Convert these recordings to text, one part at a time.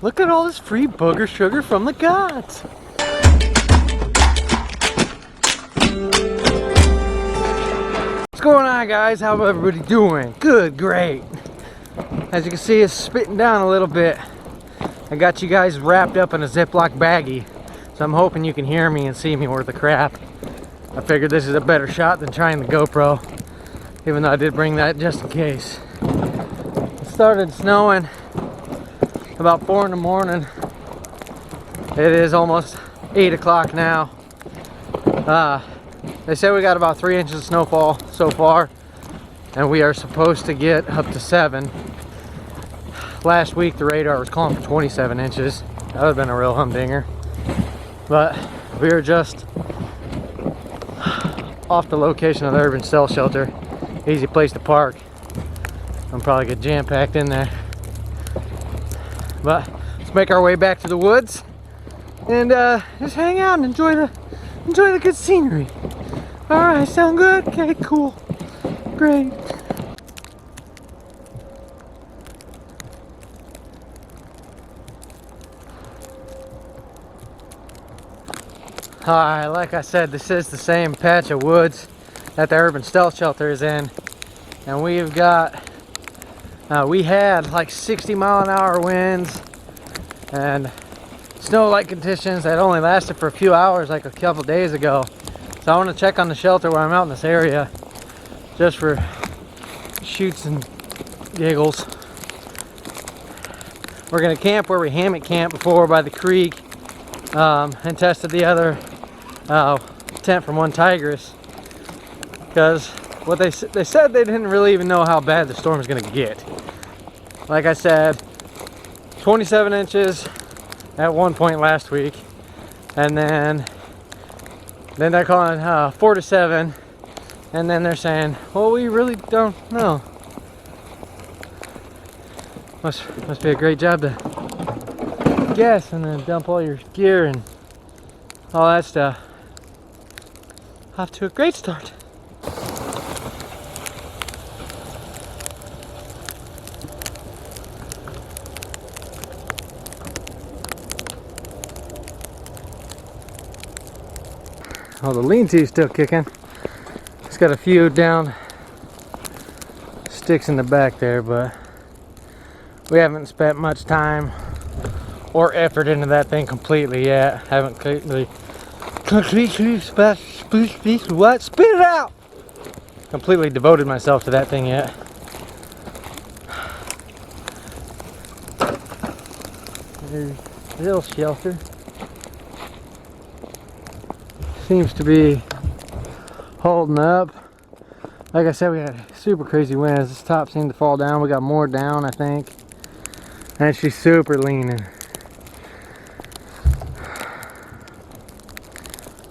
Look at all this free booger sugar from the gods. What's going on, guys? How everybody doing? Good, great. As you can see, it's spitting down a little bit. I got you guys wrapped up in a Ziploc baggie, so I'm hoping you can hear me and see me worth the crap. I figured this is a better shot than trying the GoPro, even though I did bring that just in case. It started snowing about 4 in the morning. It is almost 8 o'clock now. They say we got about 3 inches of snowfall so far, and we are supposed to get up to 7. Last week the radar was calling for 27 inches. That would have been a real humdinger. But we are just off the location of the urban cell shelter. Easy place to park. I'm probably get jam-packed in there. But let's make our way back to the woods and just hang out and enjoy the good scenery. All right, sound good? Okay, cool, great. All right, like I said, this is the same patch of woods that the urban stealth shelter is in, and we've got we had like 60-mile-an-hour winds and snow-like conditions that only lasted for a few hours like a couple days ago. So I want to check on the shelter while I'm out in this area, just for shoots and giggles. We're gonna camp where we hammock camped before by the creek, and tested the other tent from Onetigris, because what they said they didn't really even know how bad the storm is gonna get. Like I said, 27 inches at one point last week, and then they're calling 4 to 7, and then they're saying, well, we really don't know. Must be a great job to guess and then dump all your gear and all that stuff. Off to a great start. Oh, the lean-to's still kicking. It's got a few down sticks in the back there, but we haven't spent much time or effort into that thing completely yet. Haven't completely what? Spit it out! Completely devoted myself to that thing yet. There's a little shelter. Seems to be holding up. Like I said, we had super crazy winds. This top seemed to fall down. We got more down, I think. And she's super leaning.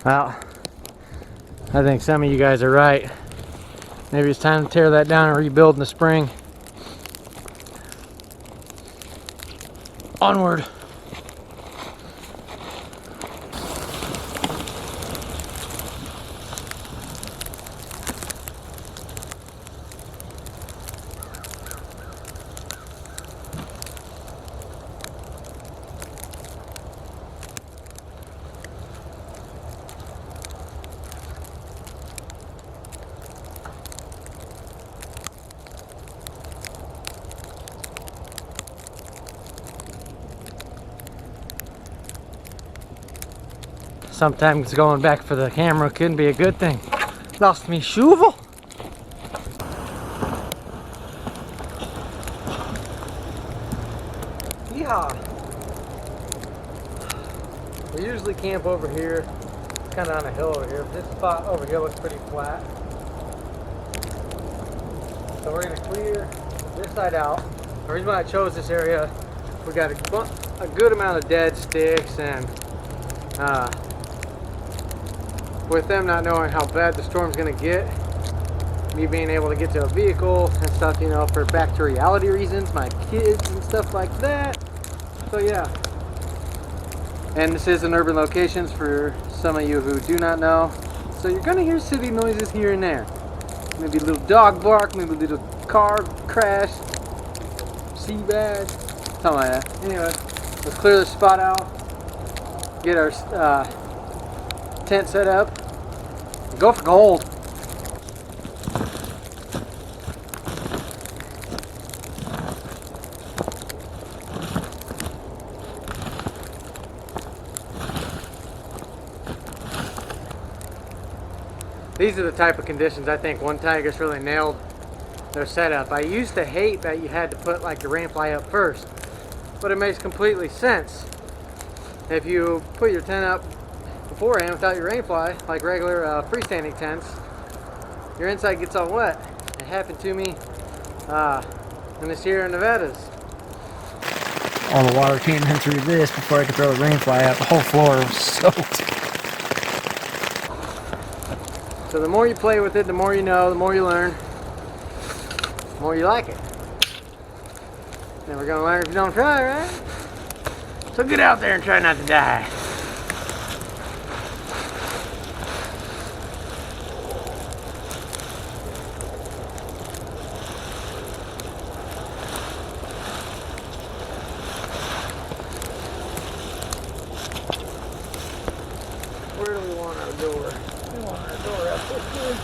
Well, I think some of you guys are right. Maybe it's time to tear that down and rebuild in the spring. Onward. Sometimes going back for the camera couldn't be a good thing. Lost me shovel. Yeehaw. We usually camp over here. It's kind of on a hill over here. This spot over here looks pretty flat. So we're gonna clear this side out. The reason why I chose this area, we got a good amount of dead sticks, and with them not knowing how bad the storm's gonna get, me being able to get to a vehicle and stuff, you know, for back to reality reasons, my kids and stuff like that. So yeah. And this is an urban locations for some of you who do not know. So you're gonna hear city noises here and there. Maybe a little dog bark, maybe a little car crash, sea bass, something like that. Anyway, Let's clear this spot out, get our tent set up, and go for gold. These are the type of conditions I think Onetigris really nailed their setup. I used to hate that you had to put like the rain fly up first, but it makes completely sense. If you put your tent up beforehand without your rain fly, like regular freestanding tents, your inside gets all wet. It happened to me in the Sierra Nevadas. All the water came in through this before I could throw the rain fly out. The whole floor was soaked. So the more you play with it, the more you know, the more you learn, the more you like it. Never gonna learn if you don't try, right? So get out there and try not to die. Where do we want our door? We want our door up this way.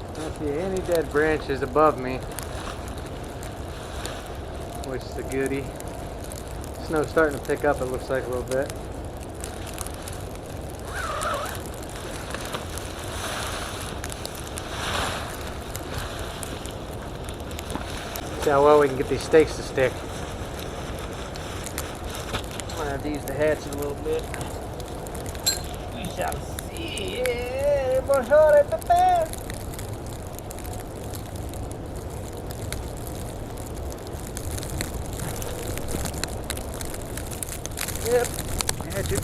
I don't see any dead branches above me, which is a goodie. Snow's starting to pick up, it looks like, a little bit. See how well we can get these stakes to stick. I'm gonna have to use the hatchet a little bit. We shall see. Bonjour, Pepe. Yep, hatchet.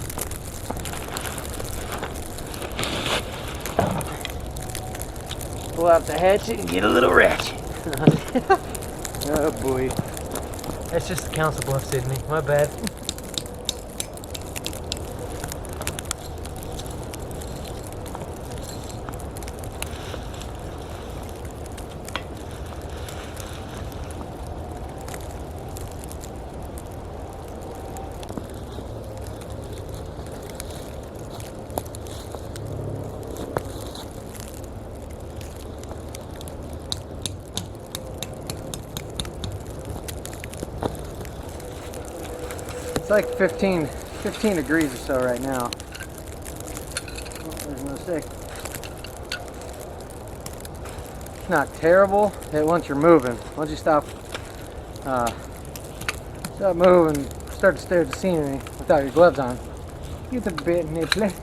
Pull out the hatchet and get a little ratchet. Oh boy. That's just the Council Bluff, Sydney. My bad. It's like 15 degrees or so right now. Oh, there's no stick. It's not terrible once you're moving. Once you stop moving, start to stare at the scenery without your gloves on. Get a bit nipply.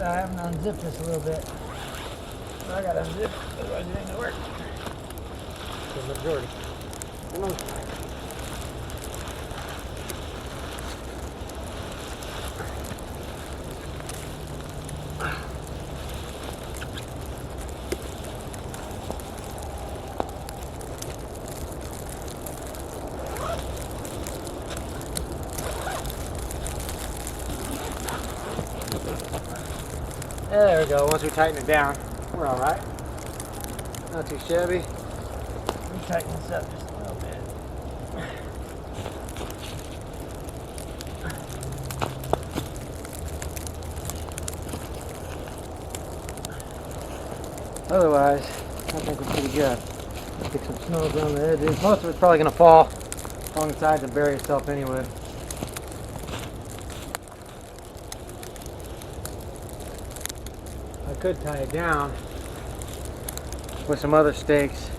I haven't unzipped this a little bit. I gotta unzip it, otherwise it ain't gonna work. The majority. The most part. There we go. Once we tighten it down, we're all right. Not too shabby. We tighten this up just a little bit. Otherwise, I think we're pretty good. Get some snow around the edges. Most of it's probably going to fall along the sides and bury itself anyway. I could tie it down with some other stakes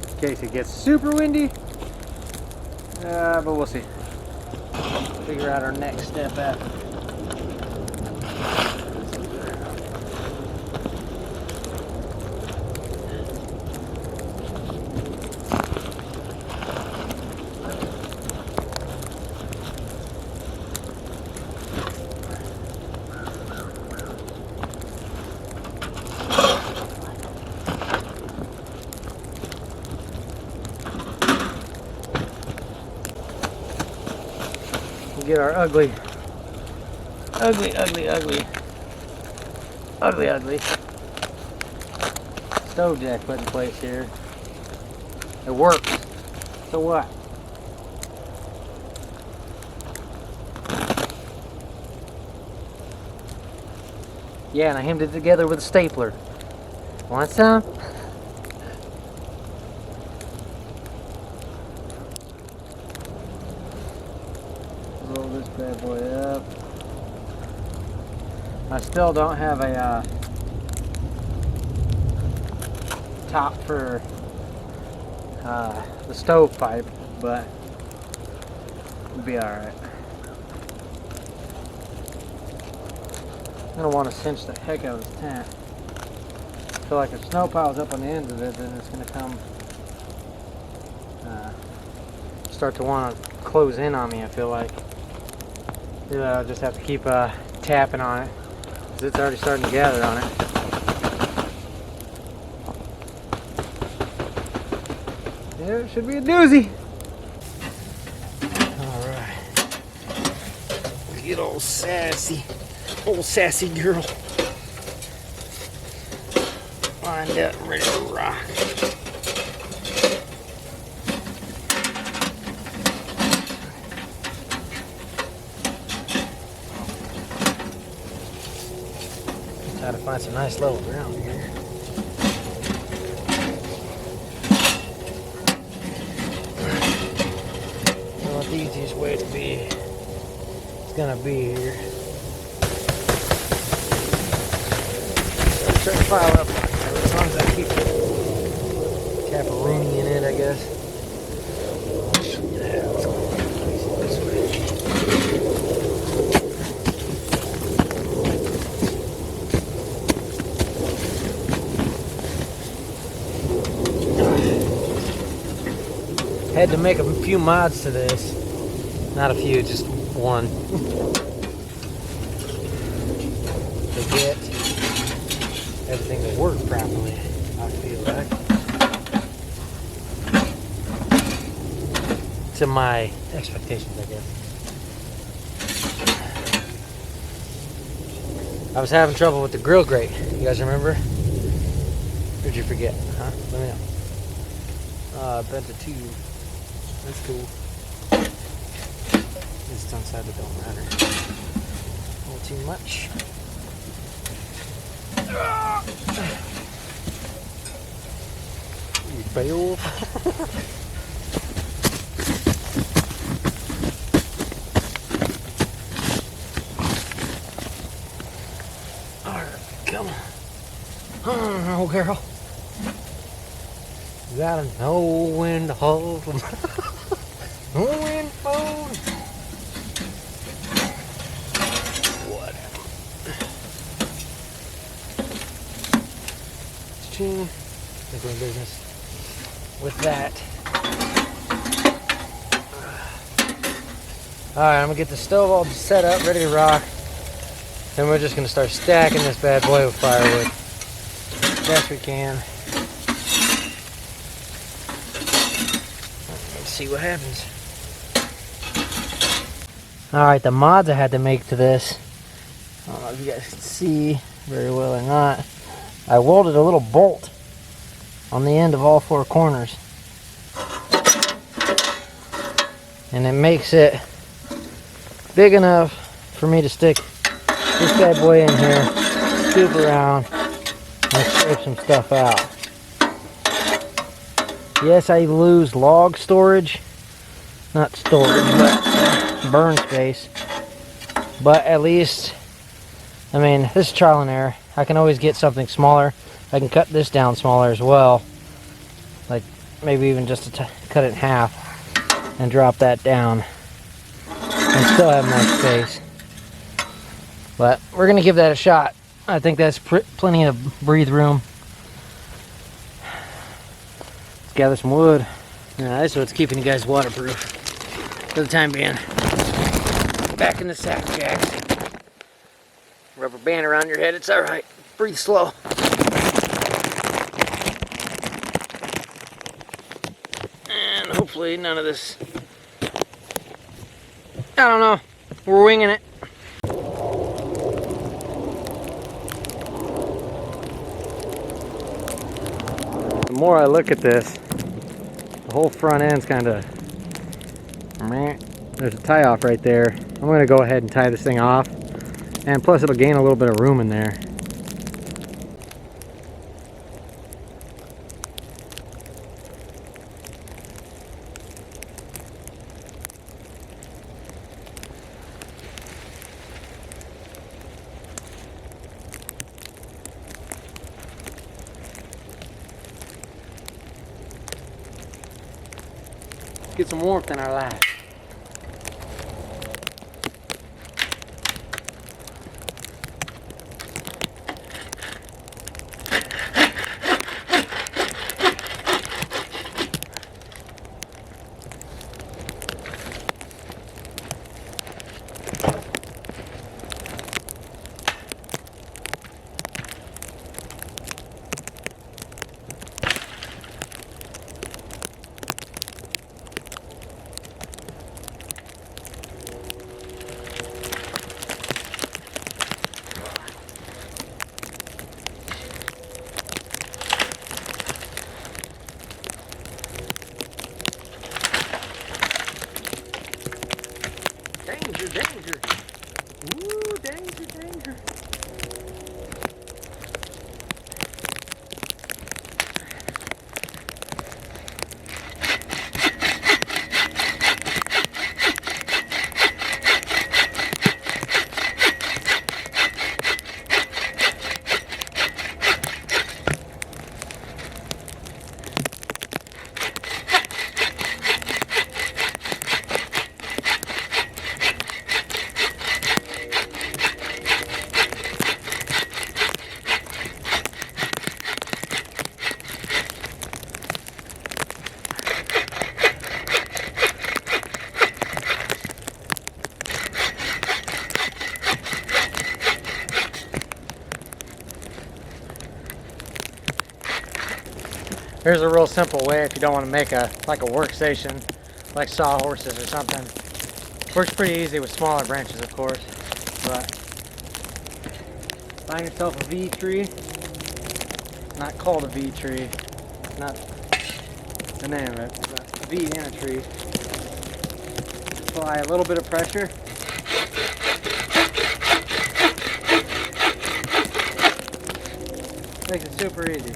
in case it gets super windy, but we'll see. Figure out our next step after. get our ugly stove jack put in place here. It works. So what? Yeah, and I hemmed it together with a stapler. Want some? Roll this bad boy up. I still don't have a top for the stove pipe, but it'll be alright. I'm gonna want to cinch the heck out of this tent. I feel like if snow piles up on the ends of it, then it's gonna come start to want to close in on me. I feel like I'll just have to keep tapping on it because it's already starting to gather on it. Yeah, it should be a doozy. Alright. Good old sassy girl. Lined up and ready to rock. Try to find some nice level ground here. What the easiest way to be it's gonna be here. Try to pile up as long as I keep Caparoni in it, I guess. Yeah, let's go this way. Had to make a few mods to this. Not a few, just one. To get everything to work properly, I feel like. To my expectations, I guess. I was having trouble with the grill grate. You guys remember? Or did you forget? Huh? Let me know. I bent a tube. That's cool. It's on side that don't matter. A little too much. You failed. Alright, come on. Oh, girl. You gotta know when to hold them. Know when to fold. Whatever. Ching. They're doing business with that. Alright, I'm gonna get the stove all set up, ready to rock. Then we're just gonna start stacking this bad boy with firewood. Best we can. Let's see what happens. Alright, the mods I had to make to this. I don't know if you guys can see very well or not. I welded a little bolt on the end of all four corners. And it makes it big enough for me to stick this bad boy in here, scoop around, and scrape some stuff out. Yes, I lose log storage. Not storage, but burn space. But at least, I mean, this is trial and error. I can always get something smaller. I can cut this down smaller as well. Like, maybe even just to cut it in half and drop that down. And still have more space. But we're going to give that a shot. I think that's plenty of breathe room. Let's gather some wood. That's what's keeping you guys waterproof for the time being. Back in the sack jacks. Rubber band around your head, it's alright. Breathe slow. And hopefully none of this, I don't know. We're winging it. The more I look at this, the whole front end's kind of, there's a tie off right there. I'm going to go ahead and tie this thing off, and plus it'll gain a little bit of room in there. Get some warmth in our life. Danger, danger. Ooh, danger, danger. Here's a real simple way if you don't want to make a workstation, like sawhorses or something. Works pretty easy with smaller branches, of course. But find yourself a V tree. Not called a V tree. Not the name of it, but a V in a tree. Apply a little bit of pressure. Makes it super easy.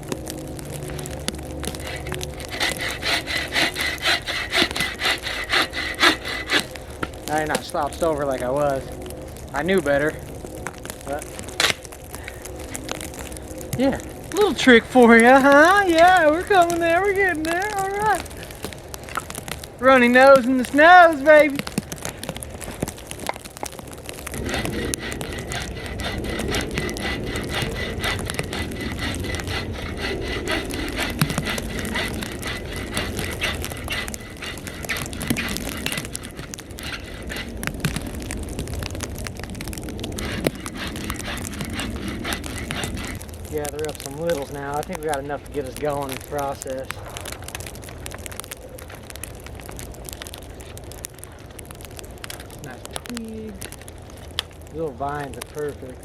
I ain't not slouched over like I was. I knew better, but yeah, little trick for you, huh? Yeah, we're coming there, we're getting there, all right. Runny nose in the snows, baby. Gather up some littles now. I think we got enough to get us going in the process. Nice twigs. Little vines are perfect.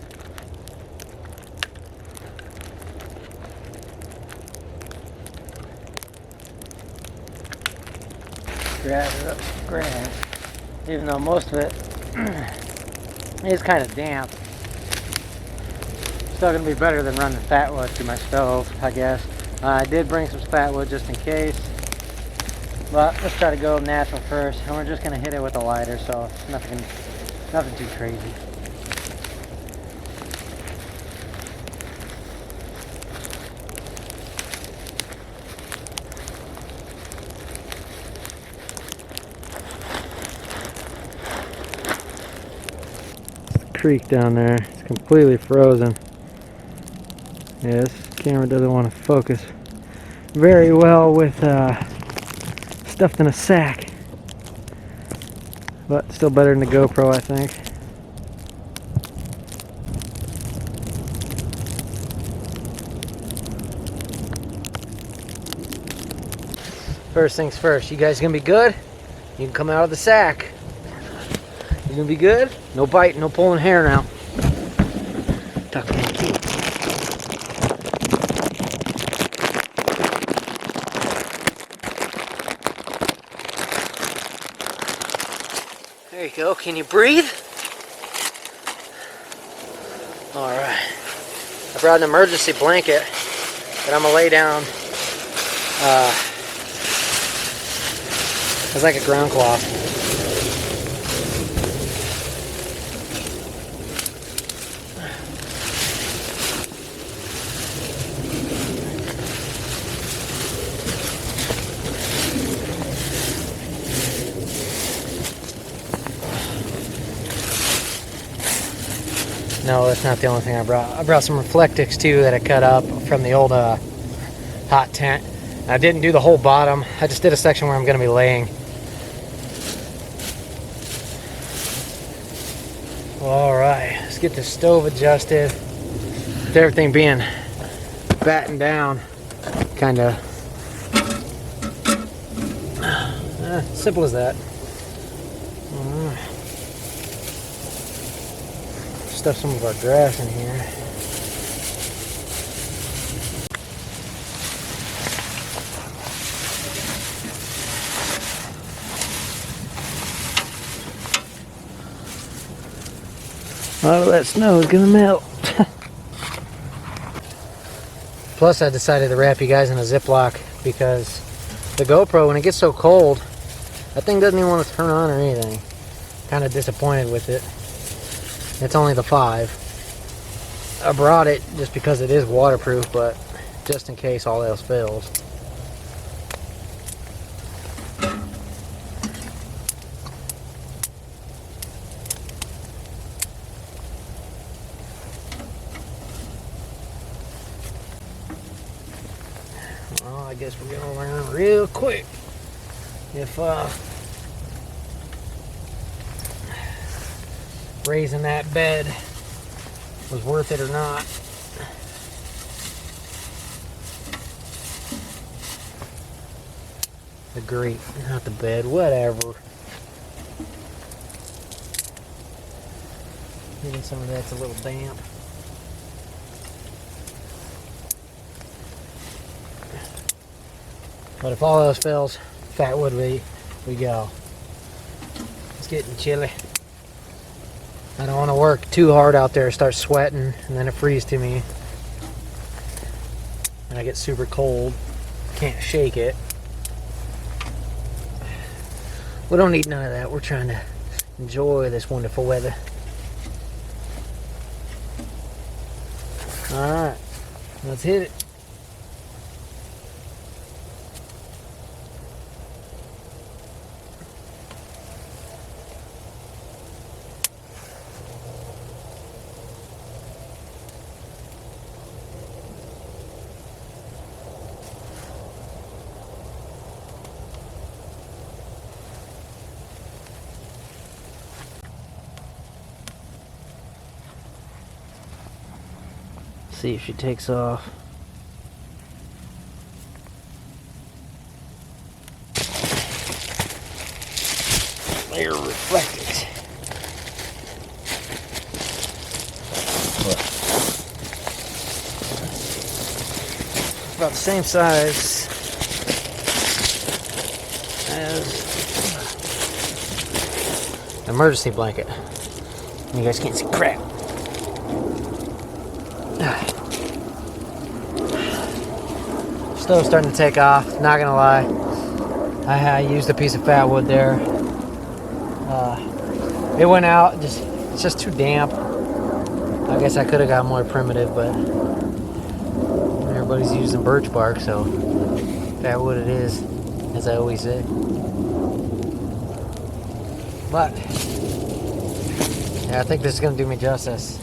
Gather up some grass. Even though most of it is kind of damp. Still gonna be better than running fat wood through my stove, I guess. I did bring some fat wood just in case, but let's try to go natural first, and we're just gonna hit it with a lighter, so it's nothing too crazy. It's the creek down there. It's completely frozen. Yeah, this camera doesn't want to focus very well with stuffed in a sack, but still better than the GoPro, I think. First things first, you guys gonna be good? You can come out of the sack. You're gonna be good. No biting, no pulling hair now. Tuck it in cute. There you go. Can you breathe? Alright. I brought an emergency blanket that I'm gonna lay down. It's like a ground cloth. No, that's not the only thing I brought. I brought some reflectics too that I cut up from the old hot tent. I didn't do the whole bottom. I just did a section where I'm going to be laying. Alright, let's get the stove adjusted. With everything being battened down, kind of simple as that. Stuff some of our grass in here. A lot of that snow is gonna melt. Plus, I decided to wrap you guys in a Ziploc because the GoPro, when it gets so cold, that thing doesn't even want to turn on or anything. Kind of disappointed with it. It's only the 5. I brought it just because it is waterproof, but just in case all else fails. Well, I guess we're gonna learn real quick if raising that bed was worth it or not. The grate, not the bed, whatever. Maybe some of that's a little damp. But if all else fails, fat wood we go. It's getting chilly. I don't want to work too hard out there, start sweating, and then it freezes to me. And I get super cold. Can't shake it. We don't need none of that. We're trying to enjoy this wonderful weather. Alright, let's hit it. See if she takes off. They're reflected. About the same size as an emergency blanket. You guys can't see crap. Stove's starting to take off, not gonna lie. I used a piece of fat wood there. It went out, it's just too damp. I guess I could have got more primitive, but everybody's using birch bark, so fat wood it is, as I always say. But yeah, I think this is gonna do me justice.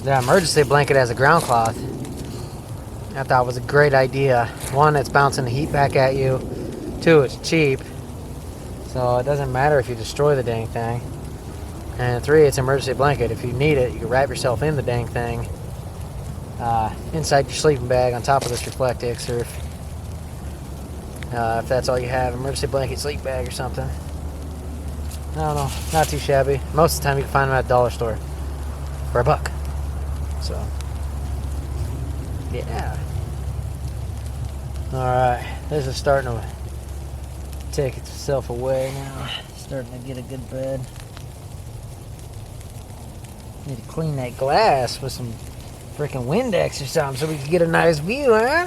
The emergency blanket as a ground cloth, I thought was a great idea. One, it's bouncing the heat back at you. Two, it's cheap, so it doesn't matter if you destroy the dang thing. And three, it's an emergency blanket. If you need it, you can wrap yourself in the dang thing inside your sleeping bag on top of this Reflectix, or if that's all you have, emergency blanket, sleep bag or something. I don't know, not too shabby. Most of the time you can find them at the dollar store for $1. So, yeah. Alright, this is starting to take itself away now. Starting to get a good bed. Need to clean that glass with some freaking Windex or something so we can get a nice view, huh?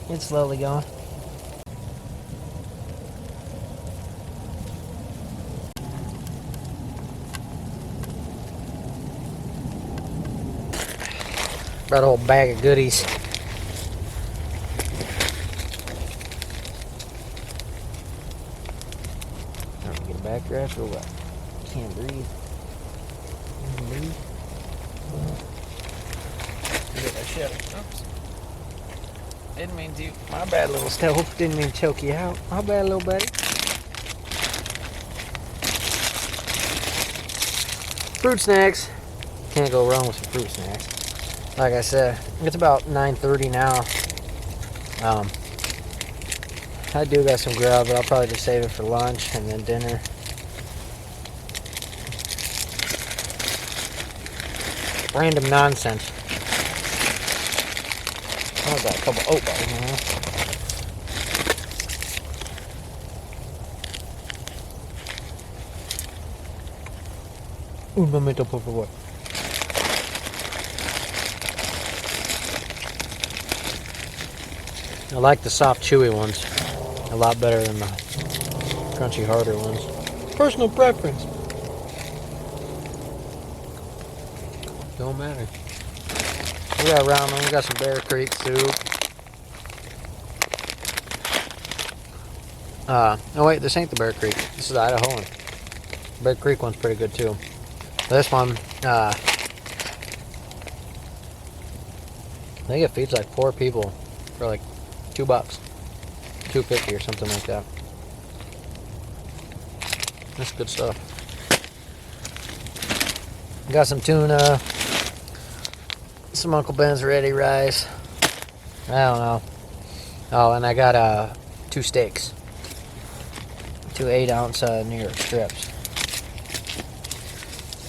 It's slowly going. Brought a whole bag of goodies. Get a backdraft or what? Can't breathe. Get that shut. Oops. Didn't mean to. My bad, little stealth. Didn't mean to choke you out. My bad, little buddy. Fruit snacks. Can't go wrong with some fruit snacks. Like I said, it's about 9:30 now. I do got some grub, but I'll probably just save it for lunch and then dinner. Random nonsense. I've got a couple oat bars now. Un momento, por favor. I like the soft, chewy ones a lot better than the crunchy, harder ones. Personal preference. Don't matter. We got ramen. We got some Bear Creek soup. Oh wait, this ain't the Bear Creek. This is the Idaho one. Bear Creek one's pretty good too. This one, I think it feeds like 4 people for like $2, $2.50 or something like that. That's good stuff. Got some tuna, some Uncle Ben's ready rice. I don't know. Oh, and I got 2 steaks, 2 8-ounce New York strips.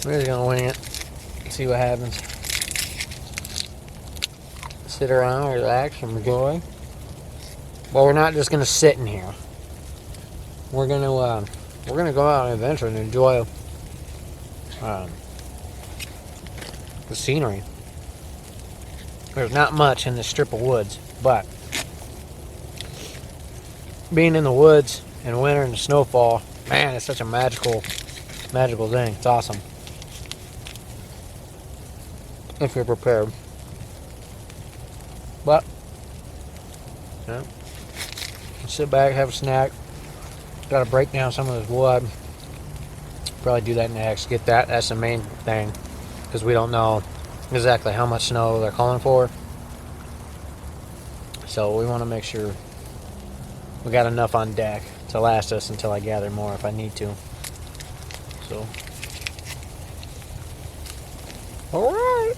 We're just gonna wing it, see what happens. Sit around, relax, and enjoy. But we're not just gonna sit in here. We're gonna go out on an adventure and enjoy the scenery. There's not much in this strip of woods, but being in the woods in winter and the snowfall, man, it's such a magical thing. It's awesome. If you're prepared. But, yeah. Sit back, have a snack. Got to break down some of this wood. Probably do that next. Get that. That's the main thing. Because we don't know exactly how much snow they're calling for. So we want to make sure we got enough on deck to last us until I gather more if I need to. So, alright.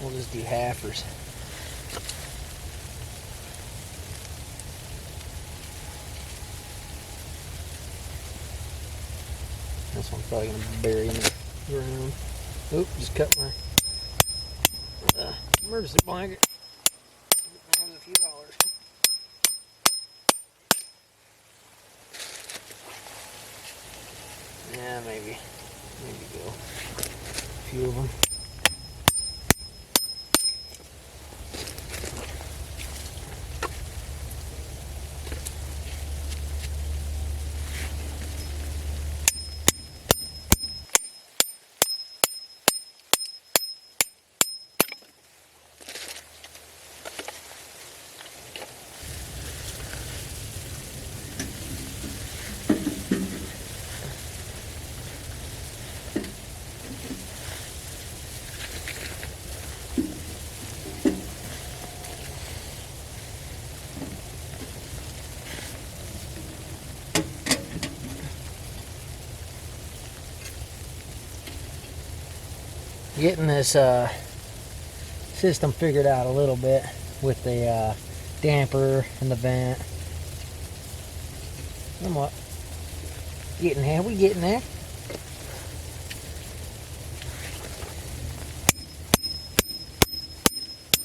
We'll just do halfers. This one's probably going to bury in the ground. Oop, just cut my emergency blanket. That was a few dollars. Yeah, maybe go. A few of them. getting this system figured out a little bit with the damper and the vent. Somewhat getting there. We getting there.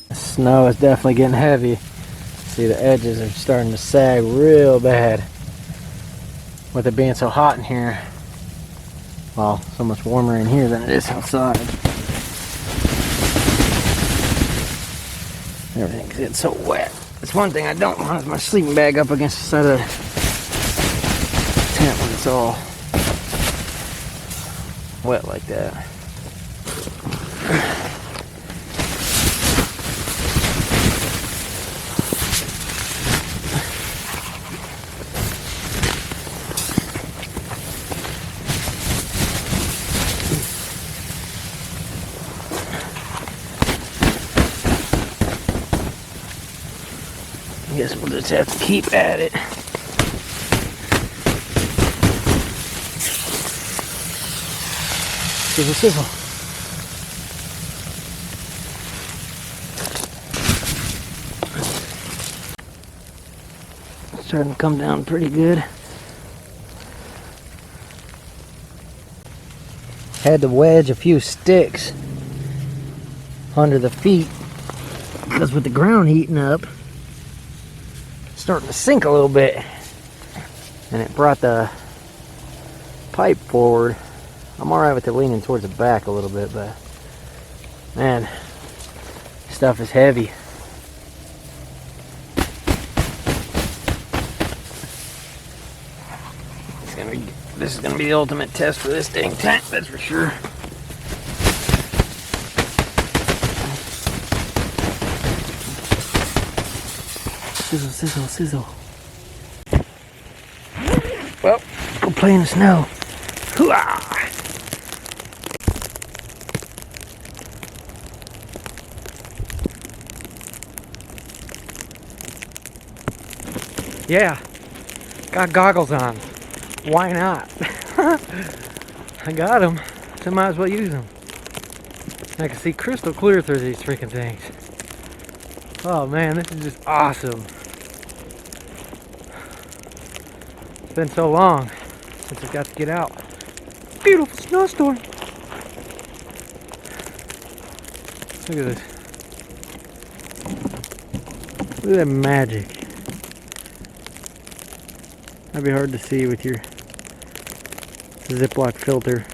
The snow is definitely getting heavy. See, the edges are starting to sag real bad with it being so hot in here. Well, so much warmer in here than it is outside. Everything's getting so wet. That's one thing I don't want is my sleeping bag up against the side of the tent when it's all wet like that. I guess we'll just have to keep at it. Sizzle, sizzle. It's starting to come down pretty good. Had to wedge a few sticks under the feet because with the ground heating up, starting to sink a little bit, and it brought the pipe forward. I'm alright with it leaning towards the back a little bit, but man, stuff is heavy. This is gonna be the ultimate test for this dang tank, that's for sure. Sizzle, sizzle, sizzle. Well, go play in the snow. Hoo-ah! Yeah, got goggles on. Why not? I got them, so might as well use them. I can see crystal clear through these freaking things. Oh man, this is just awesome. It's been so long since I got to get out. Beautiful snowstorm. Look at this. Look at that magic. That'd be hard to see with your Ziploc filter.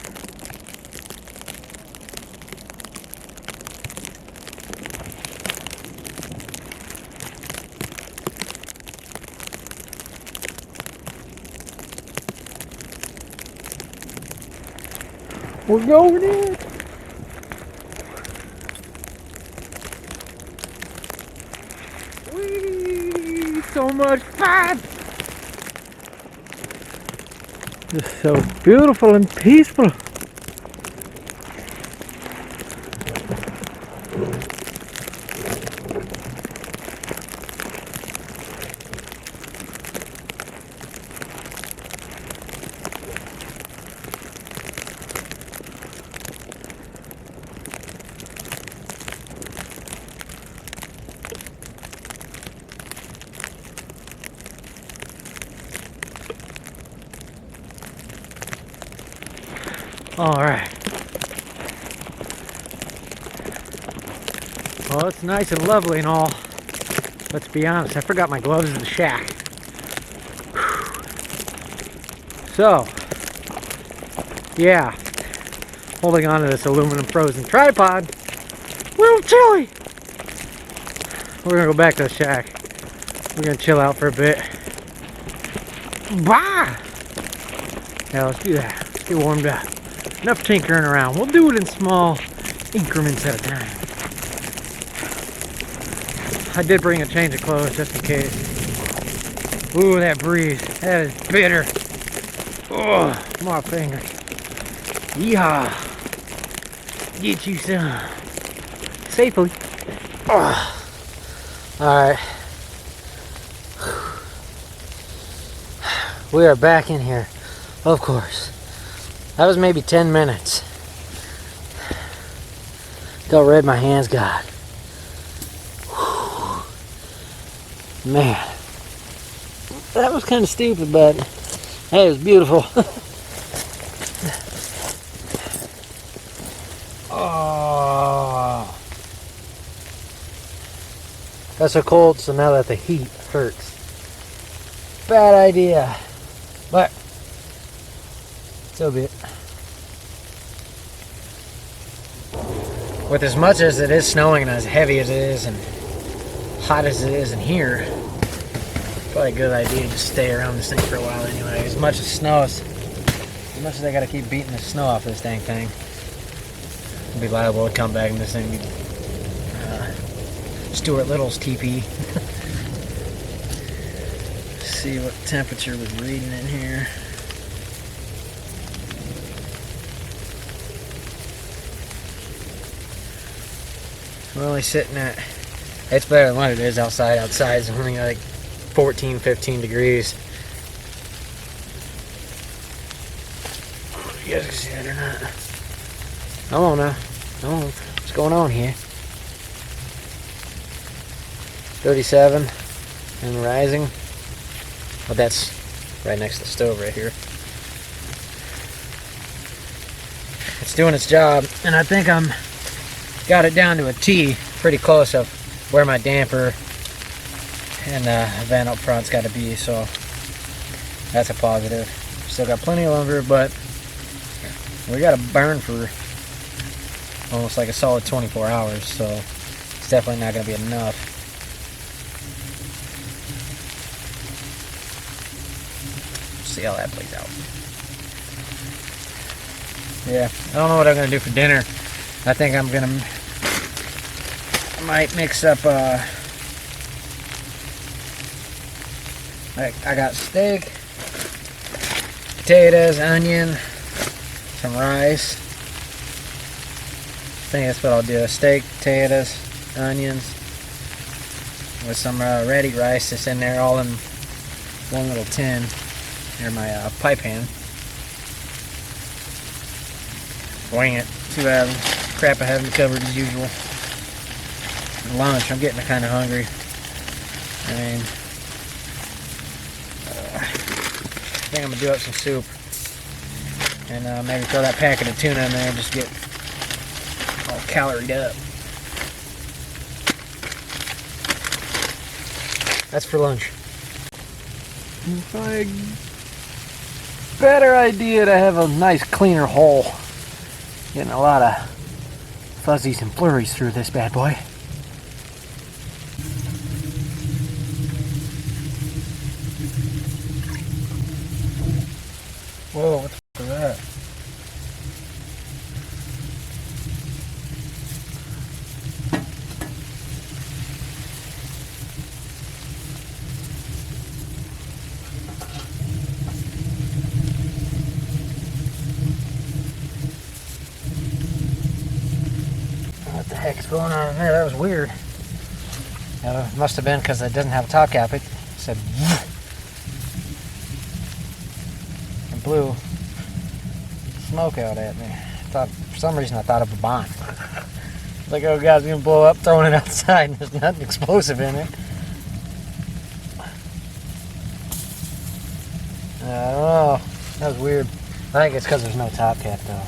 We're going in. Whee! So much fun! Just so beautiful and peaceful. All right. Well, it's nice and lovely and all. Let's be honest, I forgot my gloves in the shack. So, yeah, holding on to this aluminum frozen tripod. A little chilly. We're gonna go back to the shack. We're gonna chill out for a bit. Bah! Yeah, let's do that. Let's get warmed up. Enough tinkering around. We'll do it in small increments at a time. I did bring a change of clothes just in case. Ooh, that breeze. That is bitter. Oh, my fingers. Yeehaw. Get you some. Safely. Oh. Alright. We are back in here. Of course. That was maybe 10 minutes. Look how red my hands got. Man, that was kind of stupid, but hey, it was beautiful. Oh, got so cold, so now that the heat hurts. Bad idea, but so be it. With as much as it is snowing and as heavy as it is and hot as it is in here, probably a good idea to just stay around this thing for a while anyway. As much as snows, as much as I gotta keep beating the snow off this dang thing, I'll be liable to come back and this thing be Stuart Little's teepee. See what temperature was reading in here. We're only sitting at, it's better than what it is outside. Outside is only like 14, 15 degrees. You guys can see that or not? Come on now. Come on. What's going on here? 37 and rising. Well, that's right next to the stove right here. It's doing its job, and I think I'm got it down to a T, pretty close of where my damper and vent up front's got to be, so that's a positive. Still got plenty of lumber, but we got to burn for almost like a solid 24 hours, so it's definitely not going to be enough. See how that plays out. Yeah, I don't know what I'm going to do for dinner. I think I'm going to might mix up I got steak, potatoes, onion, some rice. I think that's what I'll do. Steak, potatoes, onions, with some ready rice that's in there, all in one little tin near my pie pan. Wing it. Too bad crap I haven't covered as usual. Lunch, I'm getting kind of hungry. I mean, I think I'm gonna do up some soup and maybe throw that packet of tuna in there and just get all caloried up. That's for lunch. Probably better idea to have a nice cleaner hole. Getting a lot of fuzzies and flurries through this bad boy. Whoa, what the f is that? What the heck's going on in there? That was weird. It must have been because it doesn't have a top cap. It said and blew smoke out at me. For some reason I thought of a bomb. Like, oh God, it's gonna blow up, throwing it outside, and there's nothing explosive in it. I don't know. That was weird. I think it's because there's no top cap though.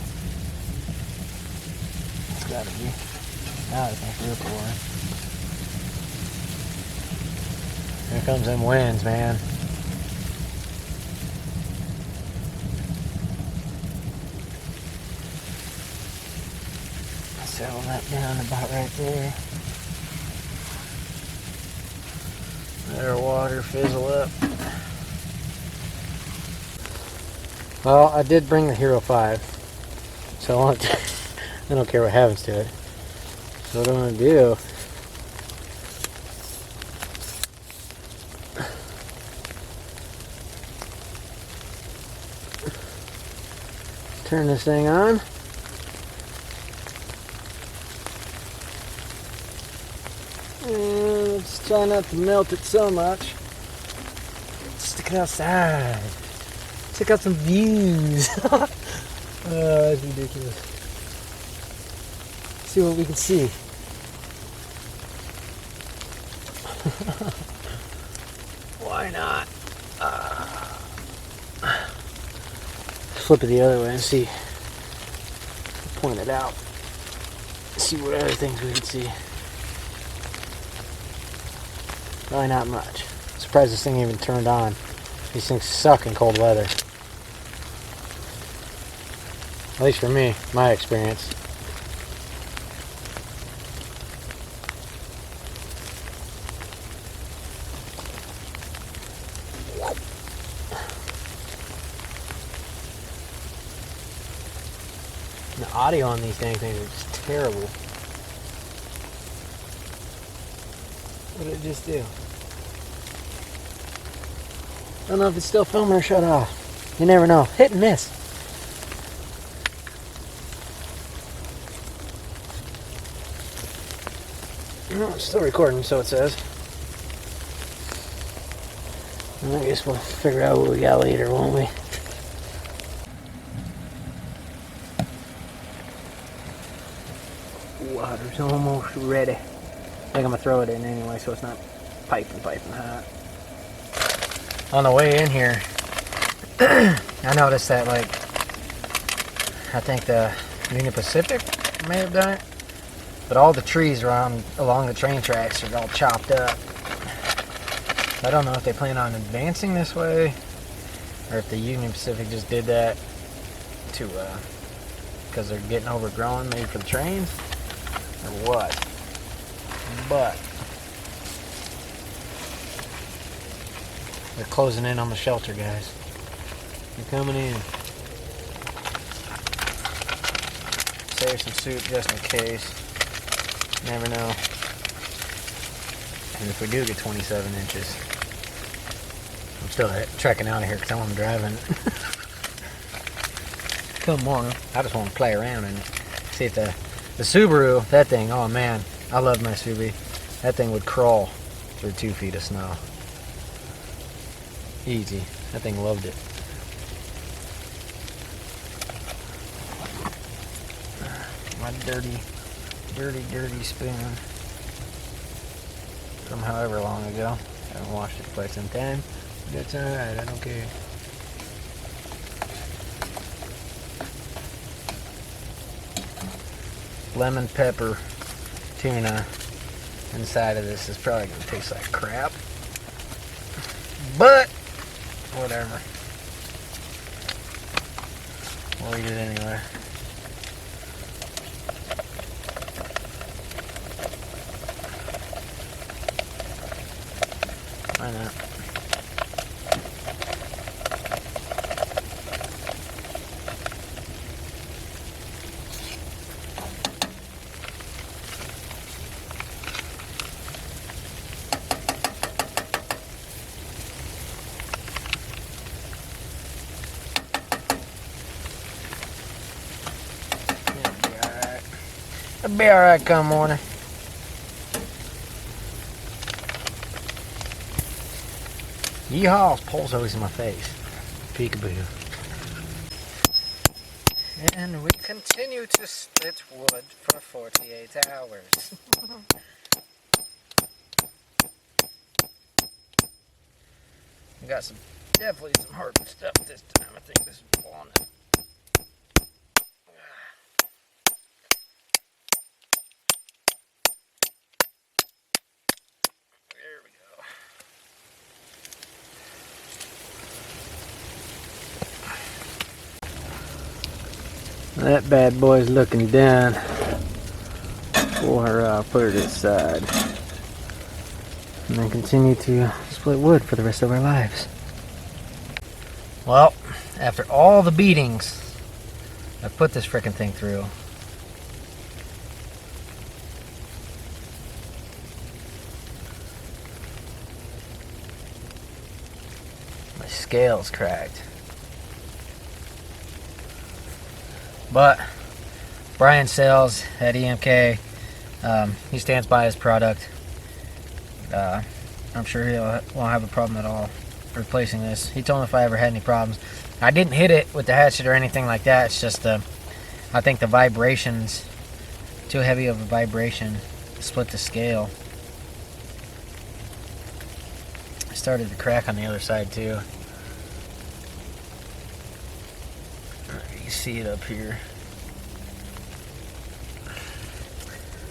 It's gotta be. Now I think we're pouring. Here comes them winds, man. Settle that down about right there. Let our water fizzle up. Well, I did bring the Hero 5, so I don't care what happens to it. So what I'm going to do, turn this thing on. And let's try not to melt it so much. Stick it outside. Check out some views. Oh, that's ridiculous. see what we can see. Why not? Flip it the other way and see. Point it out. See what other things we can see. Really not much. I'm surprised this thing even turned on. These things suck in cold weather. At least for me, my experience. The audio on these dang things is just terrible. What did it just do? I don't know if it's still filming or shut off. You never know. Hit and miss. No, it's still recording, so it says. And I guess we'll figure out what we got later, won't we? Water's almost ready. I think I'm gonna throw it in anyway, so it's not piping hot. On the way in here, I noticed that, like, I think the Union Pacific may have done it, but all the trees around along the train tracks are all chopped up. I don't know if they plan on advancing this way, or if the Union Pacific just did that to, because they're getting overgrown, maybe for the trains, or what. But they're closing in on the shelter, guys. They're coming in. Save some soup just in case. Never know. And if we do get 27 inches, I'm still trekking out of here because I'm driving. Come on. I just want to play around and see if the Subaru, that thing, oh man, I love my Subaru. That thing would crawl through 2 feet of snow. Easy. That thing loved it. My dirty spoon from however long ago. I haven't washed it for quite some time. That's alright, I don't care. Lemon pepper tuna inside of this is probably going to taste like crap. But, whatever. We'll eat it anyway. Why not? It'll be alright come morning. Yeehaw, pole's always in my face. Peekaboo. And we continue to split wood for 48 hours. We got definitely some hard stuff this time. I think this is walnut. That bad boy's looking down. We'll put it aside. And then continue to split wood for the rest of our lives. Well, after all the beatings I put this frickin' thing through, my scale's cracked. But Brian Sales at EMK, he stands by his product. I'm sure he won't have a problem at all replacing this. He told me if I ever had any problems. I didn't hit it with the hatchet or anything like that. It's just I think the vibrations too heavy of a vibration to split the scale. It started to crack on the other side too. You can see it up here.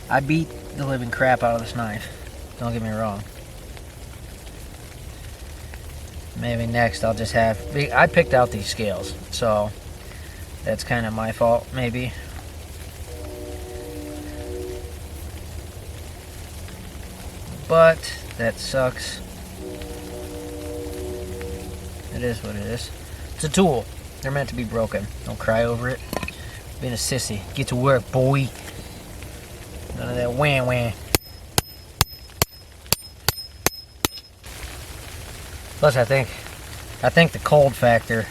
I beat the living crap out of this knife. Don't get me wrong. Maybe next I'll just have... I picked out these scales, so that's kind of my fault, maybe. But that sucks. It is what it is. It's a tool. They're meant to be broken. Don't cry over it. Being a sissy. Get to work, boy. None of that wham. Plus, I think the cold factor.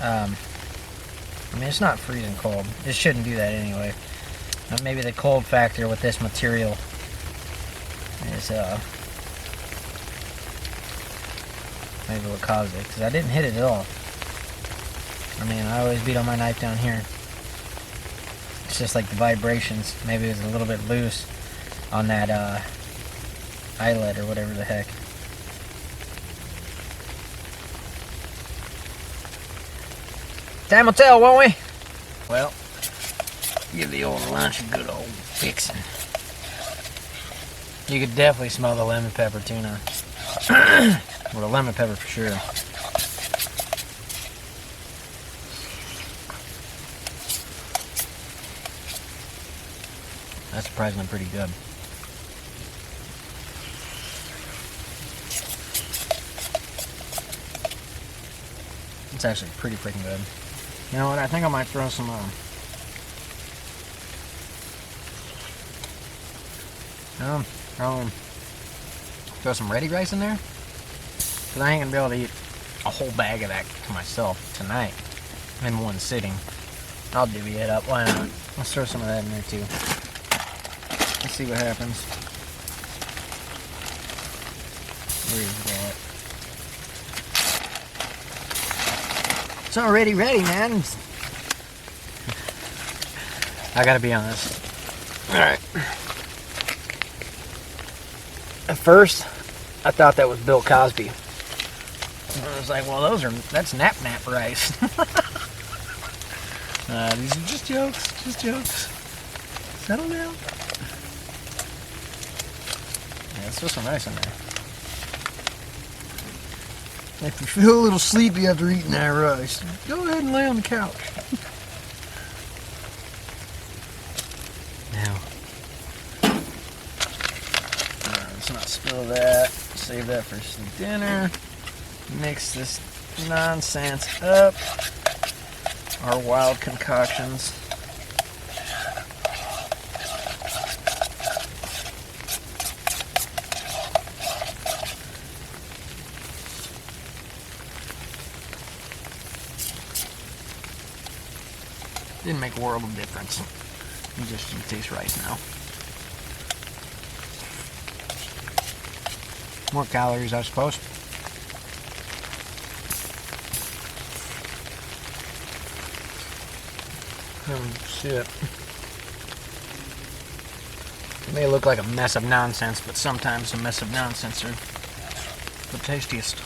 I mean, it's not freezing cold. It shouldn't do that anyway. Maybe the cold factor with this material is maybe what caused it. Because I didn't hit it at all. I mean, I always beat on my knife down here. It's just like the vibrations. Maybe it was a little bit loose on that eyelet or whatever the heck. Time will tell, won't we? Well, give the old lunch a good old fixing. You could definitely smell the lemon pepper tuna. Or the lemon pepper for sure. That's surprisingly pretty good. It's actually pretty freaking good. You know what? I think I might throw some throw some ready rice in there. Cause I ain't gonna be able to eat a whole bag of that to myself tonight in one sitting. I'll divvy it up. Why not? Let's throw some of that in there too. Let's see what happens. Where is that? It's already ready, man. I gotta be honest. Alright. At first, I thought that was Bill Cosby. I was like, well, that's nap rice. These are just jokes. Settle down. Yeah, let's throw some rice in there. If you feel a little sleepy after eating that rice, go ahead and lay on the couch. Now, let's not spill that. Save that for some dinner. Mix this nonsense up. Our wild concoctions. Didn't make a world of difference. You just can taste rice now. More calories, I suppose. Shit. It may look like a mess of nonsense, but sometimes a mess of nonsense are the tastiest.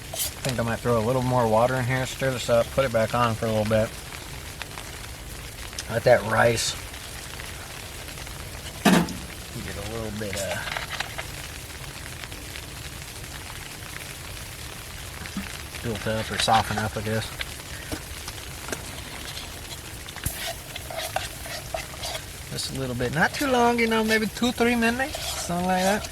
I think I might throw a little more water in here, stir this up, put it back on for a little bit. Let that rice get a little bit built up or soften up, I guess. Just a little bit, not too long, you know, maybe 2-3 minutes, something like that.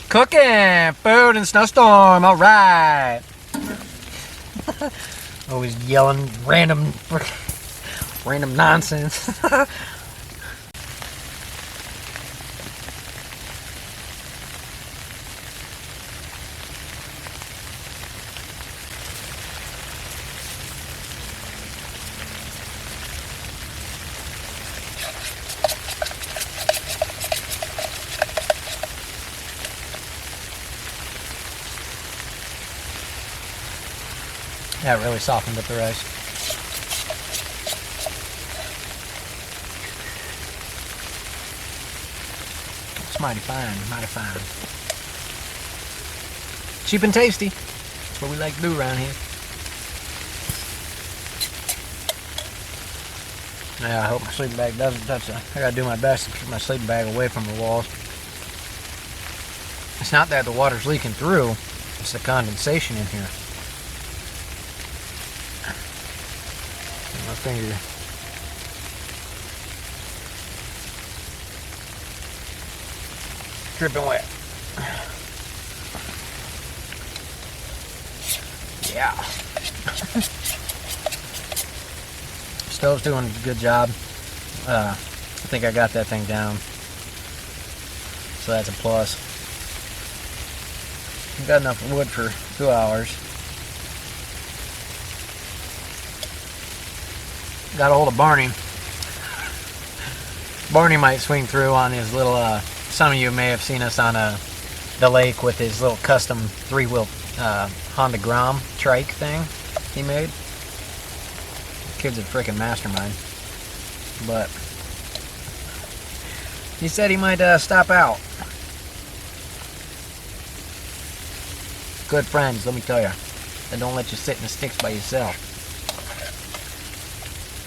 Cooking food in Snowstorm, all right. Always yelling random nonsense. Yeah, it really softened up the rice. It's mighty fine, mighty fine. Cheap and tasty. That's what we like to do around here. Yeah, I hope my sleeping bag doesn't touch it. I gotta do my best to keep my sleeping bag away from the walls. It's not that the water's leaking through, it's the condensation in here. My finger. Dripping wet. Yeah. Stove's doing a good job. I think I got that thing down. So that's a plus. I've got enough wood for 2 hours. Got a hold of Barney. Barney might swing through on his little, some of you may have seen us on the lake with his little custom 3-wheel Honda Grom trike thing he made. Kid's a freaking mastermind. But he said he might stop out. Good friends, let me tell you. They don't let you sit in the sticks by yourself.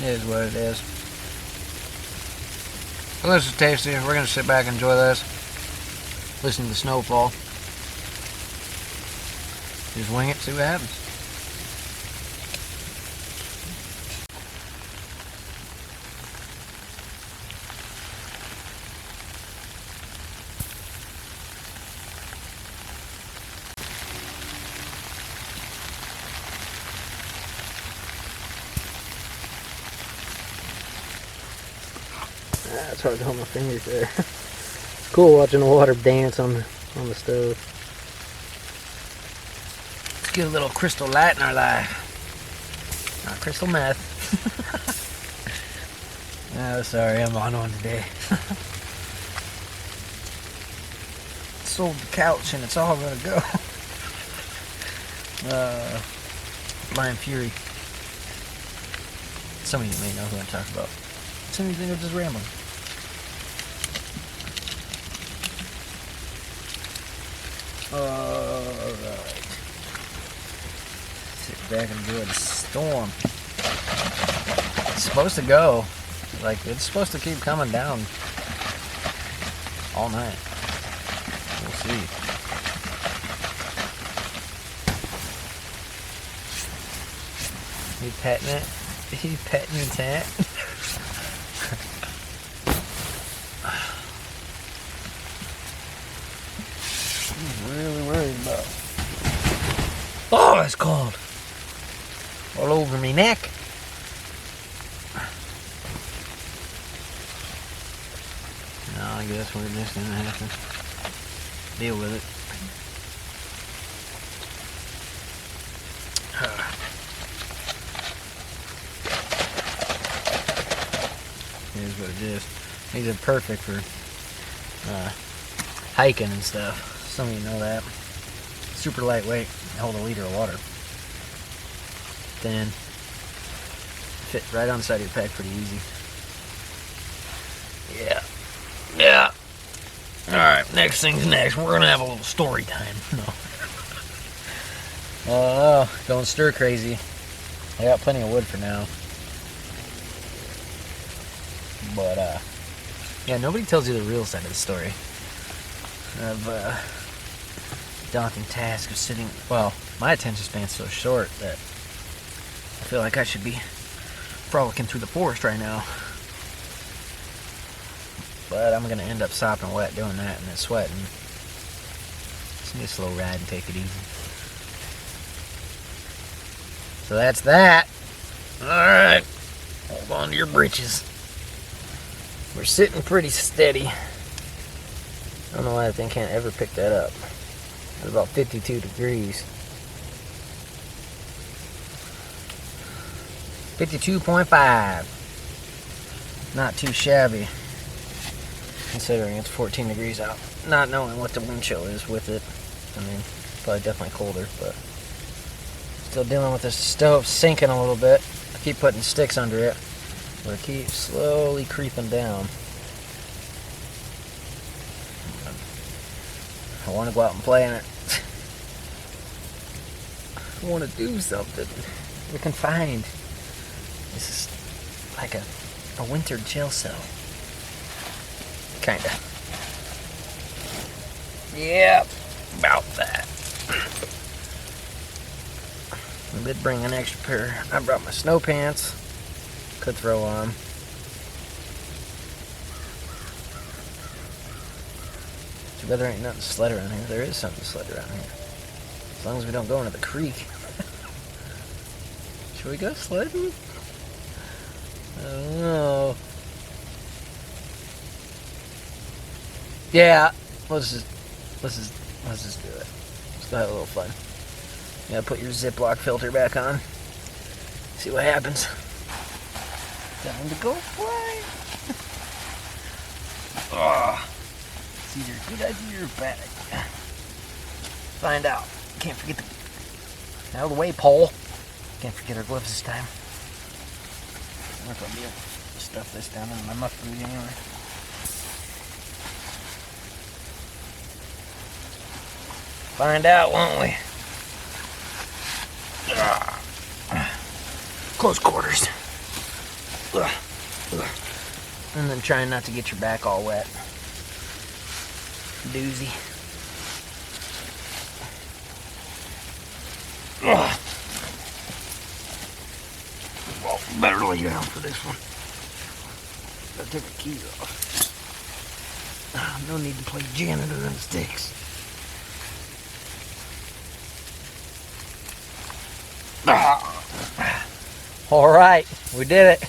It is what it is. Well, this is tasty. We're going to sit back and enjoy this. Listen to the snowfall. Just wing it, see what happens. It's hard to hold my fingers there. It's cool watching the water dance on the stove. Let's get a little crystal light in our life. Not crystal meth. Oh, sorry, I'm on one today. Sold the couch and it's all gonna go. Blind Fury. Some of you may know who I'm talking about. Some of you think I'm just rambling. Alright. Sit back and enjoy the storm. It's supposed to go. Like, it's supposed to keep coming down all night. We'll see. He petting it? He petting the tent? Really worried about. Oh, it's cold. All over me neck. No, I guess we're just gonna have to deal with it. Here's what it is. These are perfect for hiking and stuff. Some of you know that. Super lightweight. They hold a liter of water. Thin. Fit right on the side of your pack pretty easy. Yeah. Yeah. Alright, next thing's next. We're gonna have a little story time. No. Going stir crazy. I got plenty of wood for now. But, yeah, nobody tells you the real side of the story. Of, daunting task of sitting. Well, my attention span's so short that I feel like I should be frolicking through the forest right now. But I'm gonna end up sopping wet doing that and then sweating. Just need a slow ride and take it easy. So that's that. Alright. Hold on to your britches. We're sitting pretty steady. I don't know why that thing can't ever pick that up. It's about 52 degrees. 52.5. Not too shabby, considering it's 14 degrees out. Not knowing what the wind chill is with it. I mean, probably definitely colder, but Still dealing with this stove sinking a little bit. I keep putting sticks under it, but it keeps slowly creeping down. I want to go out and play in it. I want to do something. We're confined. This is like a winter jail cell. Kinda. Yep, about that. I did bring an extra pair. I brought my snow pants. Could throw on. Too bad there ain't nothing to sled around here. There is something to sled around here. As long as we don't go into the creek. Should we go sledding? I don't know. Yeah, let's just do it. Let's go have a little fun. You gotta put your Ziploc filter back on. See what happens. Time to go fly. Oh, it's either a good idea or bad idea. Find out. Can't forget the out of the way pole. Can't forget our gloves this time. I'm not gonna be able to stuff this down in my muff boot anyway. Find out, won't we? Close quarters. And then trying not to get your back all wet. Doozy. Well, better lay down for this one. Gotta take the keys off. No need to play janitor on sticks. All right, we did it.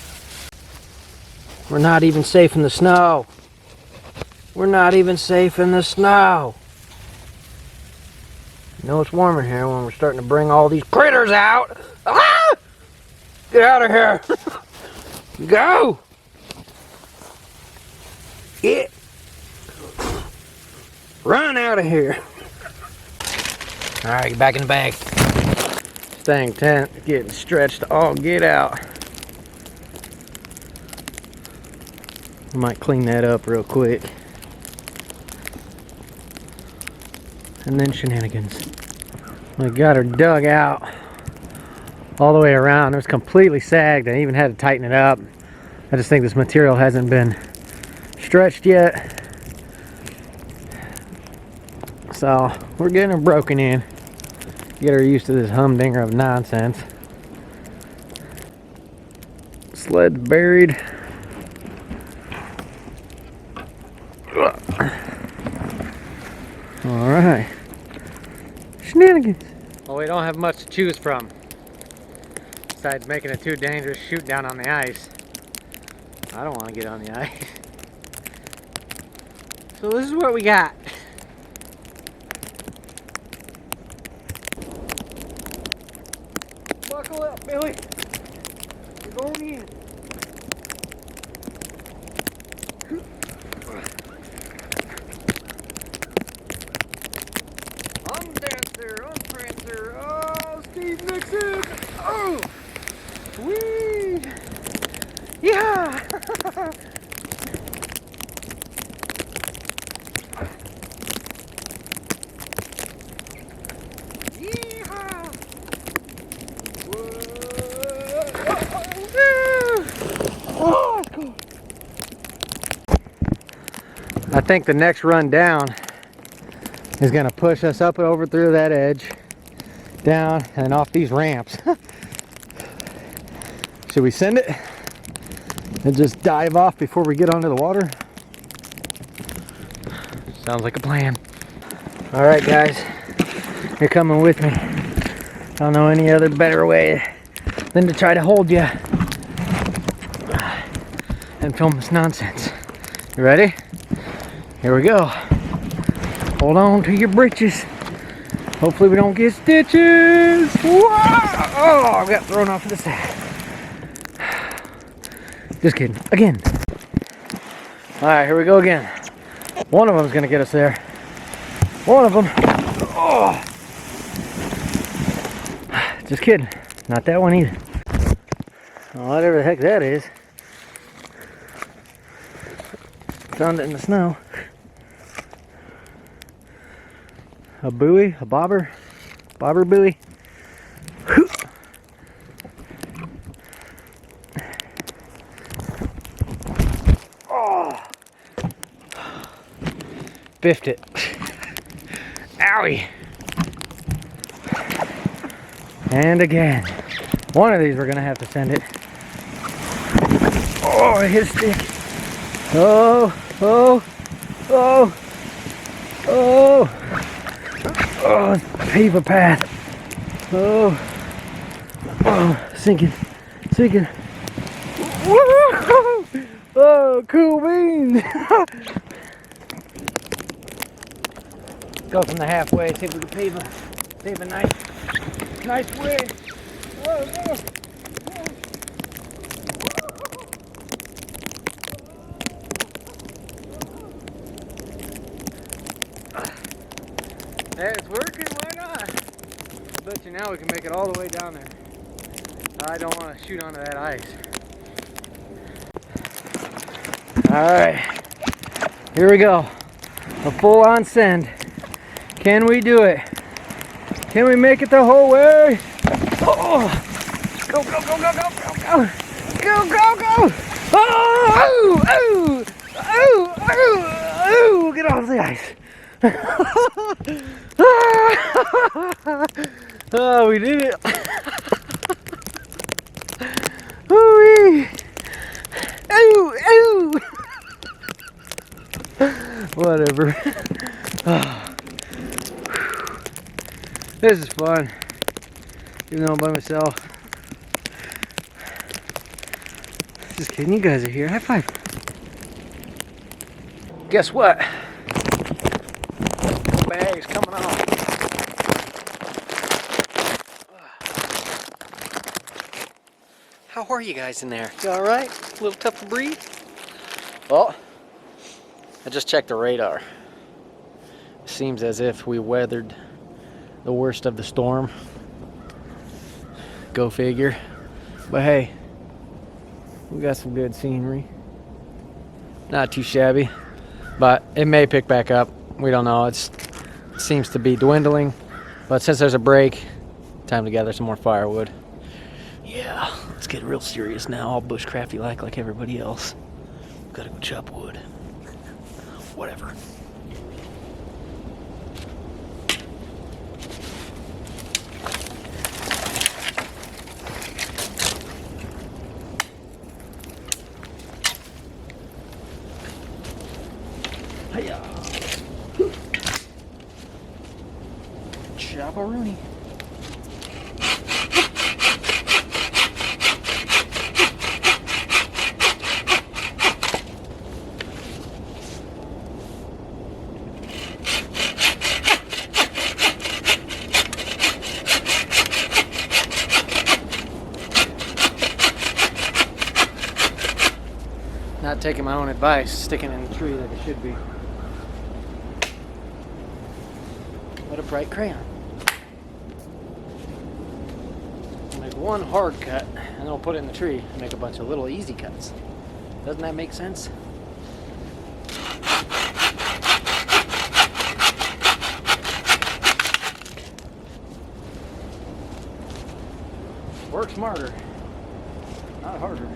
We're not even safe in the snow. We're not even safe in the snow. You know it's warmer here when we're starting to bring all these critters out. Ah! Get out of here. Go. Get. Run out of here. All right, get back in the bag. Staying tent, getting stretched all get out. I might clean that up real quick. And then shenanigans. I got her dug out all the way around. It was completely sagged. I even had to tighten it up. I just think this material hasn't been stretched yet. So we're getting her broken in. Get her used to this humdinger of nonsense. Sled's buried. Alright. Shenanigans. Well, we don't have much to choose from. Besides making it too dangerous shoot down on the ice. I don't want to get on the ice. So this is what we got. Buckle up, Billy. You're going in. I'm Dancer, I'm Prancer, oh, Steve Nixon. Oh, wee. Yeah. I think the next run down is going to push us up and over through that edge, down and off these ramps. Should we send it and just dive off before we get onto the water? Sounds like a plan. All right, guys, you're coming with me. I don't know any other better way than to try to hold you and film this nonsense. You ready? Here we go. Hold on to your britches. Hopefully we don't get stitches. Whoa! Oh, I got thrown off to the side. Just kidding. Again. All right, here we go again. One of them's gonna get us there. One of them. Oh. Just kidding. Not that one either. Whatever the heck that is. Found it in the snow. A buoy, a bobber buoy. Oh, biffed it. Owie. And again. One of these we're gonna have to send it. Oh, it hit a stick. Oh, oh, oh, oh. Oh, paper path. Oh, oh, sinking, sinking. Woo! Oh, cool beans. Go from the halfway, see if we can pave a nice way. Whoa, whoa. Hey, it's working, why not? Bet you now we can make it all the way down there. I don't want to shoot onto that ice. Alright, here we go. A full-on send. Can we do it? Can we make it the whole way? Oh! Go, go, go, go, go, go, go! Go, go, go! Oh! Oh! Oh! Oh! Oh! Get off the ice! Oh, we did it! Hoo-wee! Ooh! Ooh! Whatever. This is fun. Even though I'm by myself. Just kidding, you guys are here. High five. Guess what? Bag's coming off. How are you guys in there? You alright? A little tough to breathe? Well, I just checked the radar. It seems as if we weathered the worst of the storm. Go figure. But hey, we got some good scenery. Not too shabby, but it may pick back up. We don't know. It seems to be dwindling, but since there's a break, time to gather some more firewood. Yeah, let's get real serious now. All bushcrafty like everybody else. Gotta go chop wood. Whatever. Hiya. Chop-a-rooney. Not taking my own advice, sticking in the tree like it should be. What a bright crayon. I'll make one hard cut and then I'll put it in the tree and make a bunch of little easy cuts. Doesn't that make sense? Work smarter, not harder.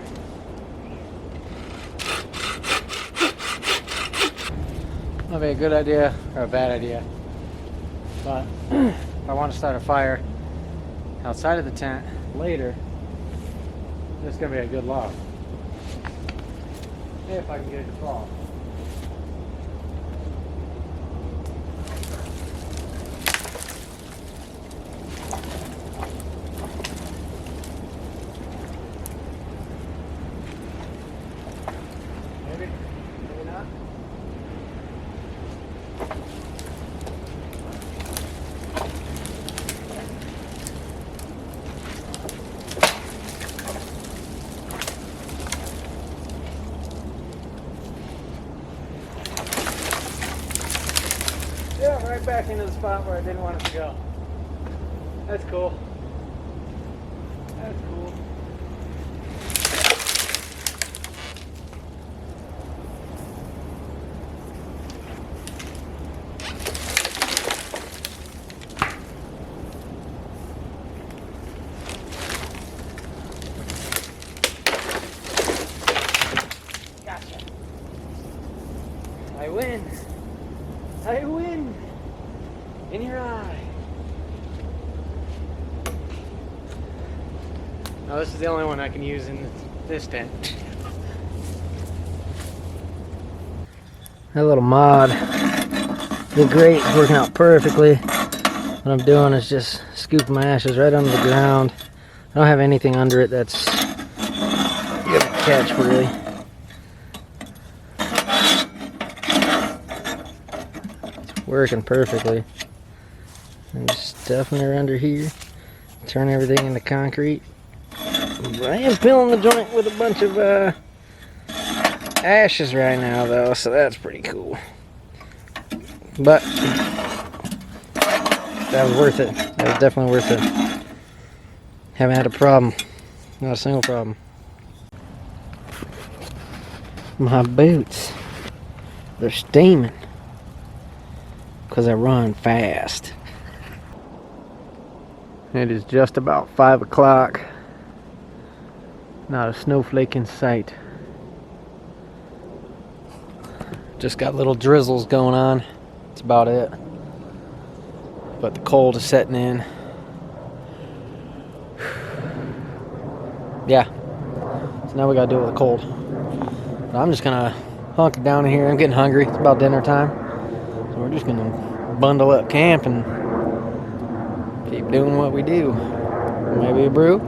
Might be a good idea or a bad idea, but if I want to start a fire outside of the tent later, this is going to be a good log. If I can get it to fall. Maybe, maybe not. Yeah, right back into the spot where I didn't want it to go. That's cool. That's cool. Gotcha. I win. I win. In your eye. Oh, this is the only one I can use in this tent. That little mod, the grate is working out perfectly. What I'm doing is just scooping my ashes right under the ground. I don't have anything under it that's good to catch, really. It's working perfectly. I'm just stuffing her under here, turn everything into concrete. I am filling the joint with a bunch of ashes right now, though, so that's pretty cool. But that was worth it. That was definitely worth it. Haven't had a problem. Not a single problem. My boots, they're steaming because I run fast. It is just about 5 o'clock. Not a snowflake in sight. Just got little drizzles going on. That's about it. But the cold is setting in. Yeah. So now we gotta deal with the cold. But I'm just gonna hunker down in here. I'm getting hungry. It's about dinner time. So we're just gonna bundle up camp and keep doing what we do. Maybe a brew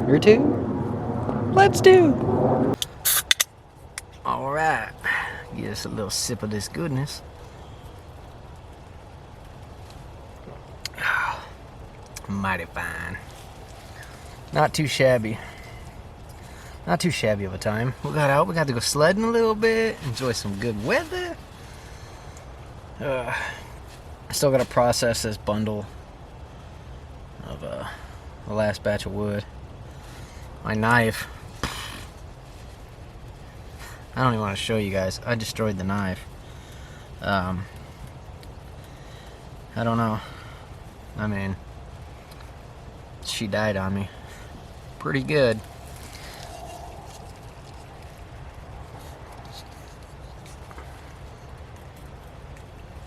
or two. Let's do. All right. Get us a little sip of this goodness. Mighty fine. Not too shabby. Not too shabby of a time. We got out. We got to go sledding a little bit. Enjoy some good weather. I still got to process this bundle of the last batch of wood. My knife. I don't even want to show you guys. I destroyed the knife. I don't know. I mean, she died on me. Pretty good.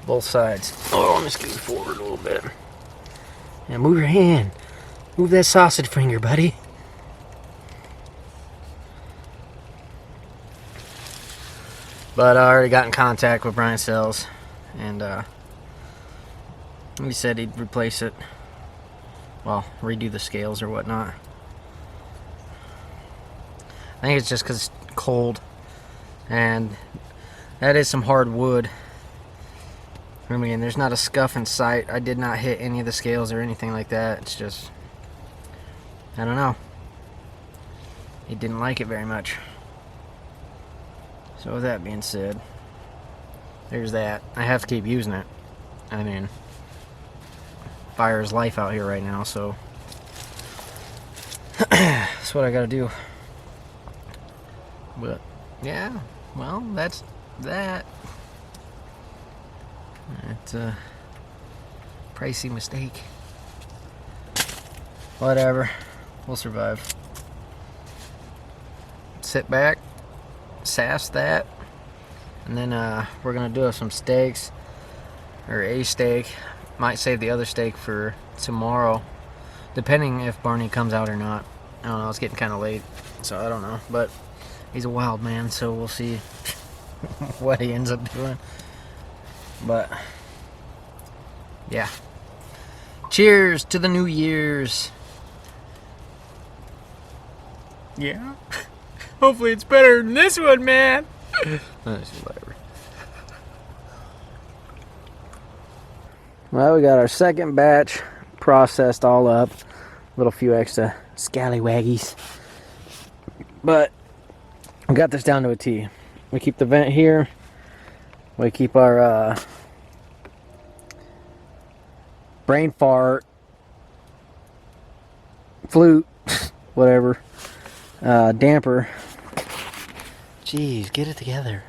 Both sides. Oh, let me scoot forward a little bit. Yeah, move your hand. Move that sausage finger, buddy. But I already got in contact with Brian Sells, and he said he'd replace it. Well, redo the scales or whatnot. I think it's just because it's cold, and that is some hard wood. I mean, there's not a scuff in sight. I did not hit any of the scales or anything like that. It's just, I don't know. He didn't like it very much. So with that being said, there's that. I have to keep using it. I mean, fire is life out here right now, so that's what I gotta do. But yeah, well, that's that. It's a pricey mistake. Whatever, we'll survive. Sit back, sass that, and then we're gonna do some steaks, or a steak. Might save the other steak for tomorrow, depending if Barney comes out or not. I don't know, it's getting kind of late, so I don't know, but he's a wild man, so we'll see what he ends up doing. But yeah, cheers to the New Year's. Yeah. Hopefully it's better than this one, man. Whatever. Well, we got our second batch processed all up. Little few extra scallywaggies. But we got this down to a T. We keep the vent here. We keep our brain fart flute whatever, damper. Jeez, get it together.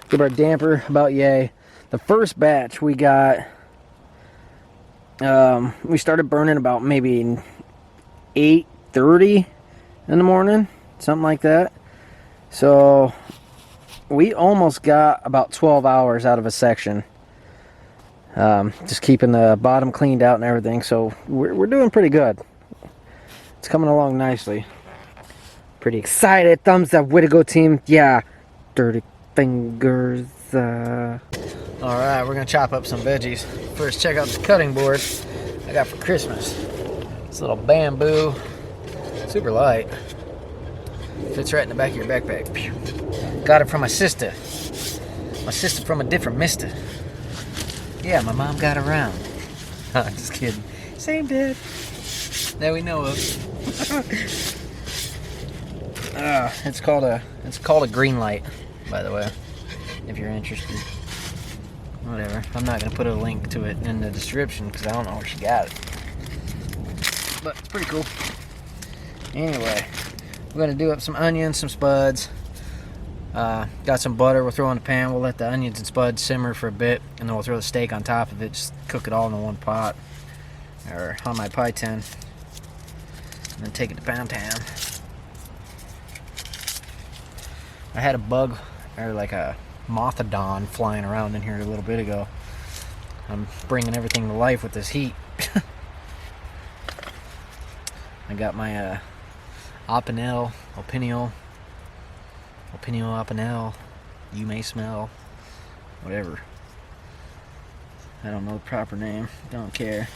Give our damper about yay. The first batch we got, we started burning about maybe 8:30 in the morning, something like that. So we almost got about 12 hours out of a section. Just keeping the bottom cleaned out and everything. So we're doing pretty good. It's coming along nicely. Pretty excited. Thumbs up, way to go team. Yeah, dirty fingers. Alright, we're gonna chop up some veggies. First, check out the cutting board I got for Christmas. This little bamboo, super light. Fits right in the back of your backpack. Pew. Got it from my sister. My sister from a different mister. Yeah, my mom got around. Just kidding. Same dad that we know of. It's called a green light, by the way, if you're interested. Whatever. I'm not gonna put a link to it in the description because I don't know where she got it. But it's pretty cool. Anyway, we're gonna do up some onions, some spuds. Got some butter we'll throw in the pan. We'll let the onions and spuds simmer for a bit, and then we'll throw the steak on top of it. Just cook it all in one pot, or on my pie tin, and then take it to Pound Town. I had a bug, or like a mothadon, flying around in here a little bit ago. I'm bringing everything to life with this heat. I got my opinel, you may smell, whatever. I don't know the proper name, don't care.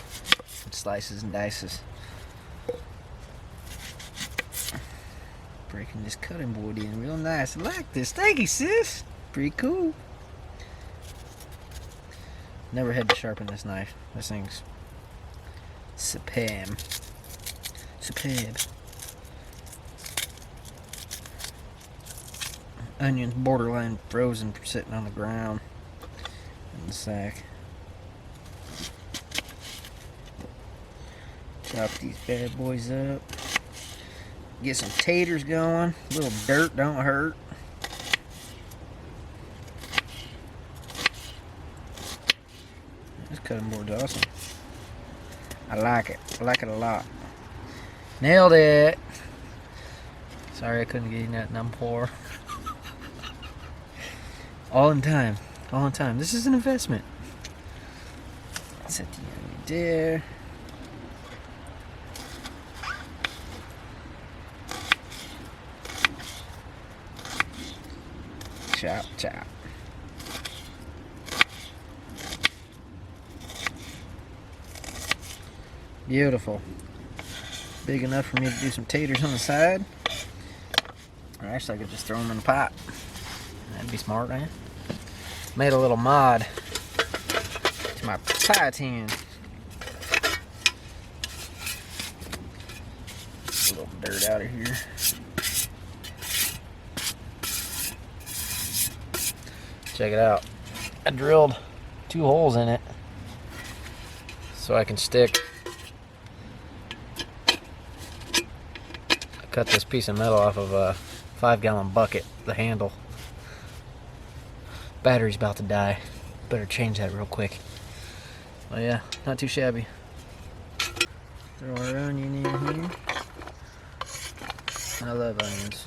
It slices and dices. Breaking this cutting board in real nice. I like this. Thank you, sis. Pretty cool. Never had to sharpen this knife. This thing's superb. Onions borderline frozen, sitting on the ground in the sack. Chop these bad boys up. Get some taters going. A little dirt don't hurt. This cutting board's awesome. I like it. I like it a lot. Nailed it. Sorry I couldn't get you that numb pour. All in time. All in time. This is an investment. Set the onion there. Chop, chop. Beautiful. Big enough for me to do some taters on the side. Or actually, I could just throw them in the pot. That'd be smart, man. Made a little mod to my pie tin. A little dirt out of here. Check it out. I drilled 2 holes in it so I can stick. I cut this piece of metal off of a 5-gallon bucket, the handle. Battery's about to die. Better change that real quick. Well, yeah, not too shabby. Throw our onion in here. I love onions,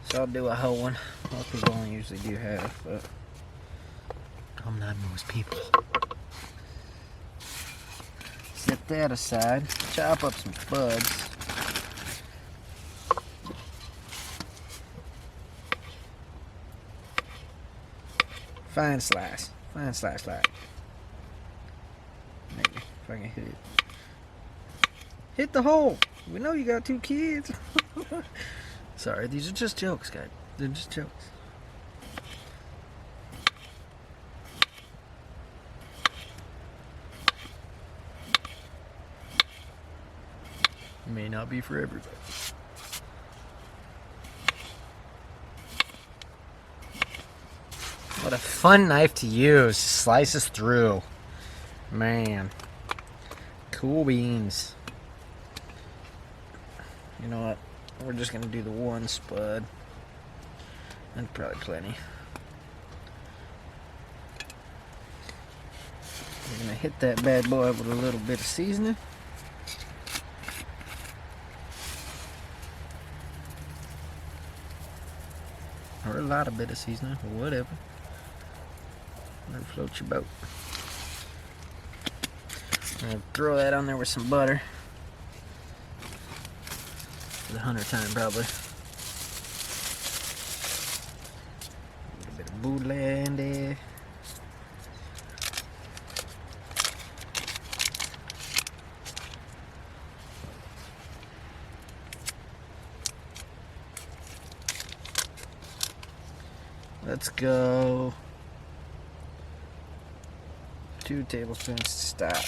so I'll do a whole one. Most people only usually do half, but I'm not most people. Set that aside. Chop up some spuds. Fine slice. Fine slice like. Maybe if I can hit it. Hit the hole. We know you got 2 kids. Sorry, these are just jokes, guys. They're just jokes. May not be for everybody. What a fun knife to use. Slices through. Man. Cool beans. You know what? We're just gonna do the one spud. That's probably plenty. We're gonna hit that bad boy with a little bit of seasoning. Or a lot of bit of seasoning, or whatever. Whatever floats your boat. I'll throw that on there with some butter. For the 100th time, probably. A little bit of boudin there. Let's go 2 tablespoons to stop.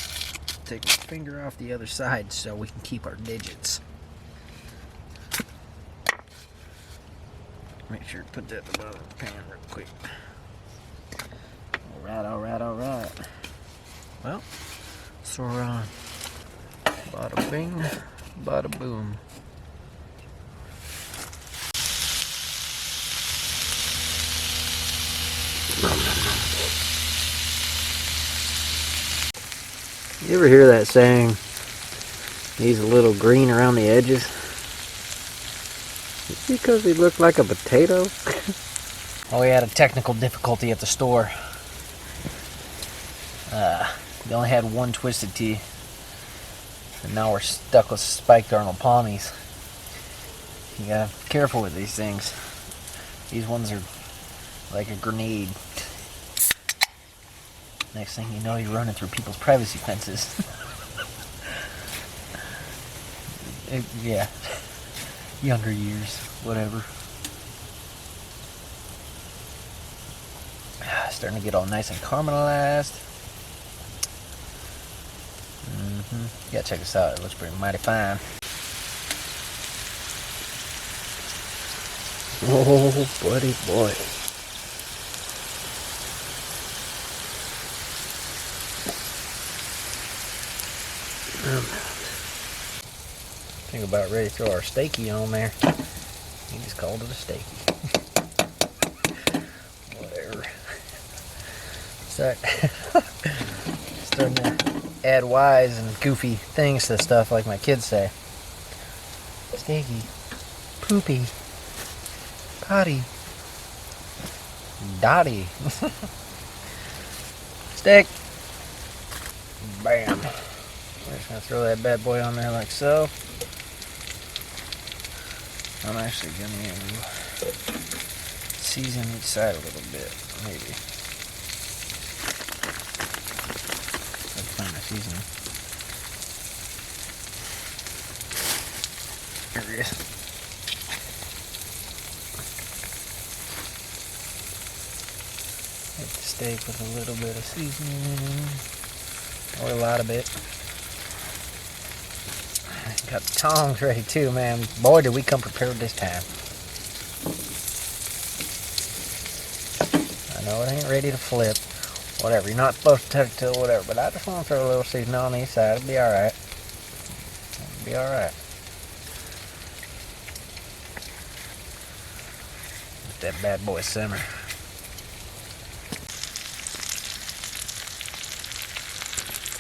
Take my finger off the other side so we can keep our digits. Make sure to put that at the bottom of the pan real quick. Alright, alright, alright. Well, so we're on. Bada bing, bada boom. You ever hear that saying, he's a little green around the edges? It's because he looked like a potato. Well, we had a technical difficulty at the store. We only had one Twisted Tea. And now we're stuck with spiked Arnold Palmies. You gotta be careful with these things. These ones are like a grenade. Next thing you know, you're running through people's privacy fences. Yeah. Younger years, whatever. Starting to get all nice and caramelized. You gotta check this out. It looks pretty mighty fine. Oh, buddy boy. Think about ready to throw our steaky on there. He just called it a steaky. Whatever. Starting to add Y's and goofy things to stuff like my kids say. Steaky. Poopy. Potty. Dotty. Steak. Bam. We're just gonna throw that bad boy on there like so. I'm actually gonna season each side a little bit, maybe. Let's find my seasoning. There it is. Hit the steak with a little bit of seasoning, or a lot of it. Got the tongs ready too, man. Boy, did we come prepared this time. I know it ain't ready to flip. Whatever, you're not supposed to touch it till whatever, but I just want to throw a little seasoning on each side. It'll be alright. It'll be alright. Let that bad boy simmer.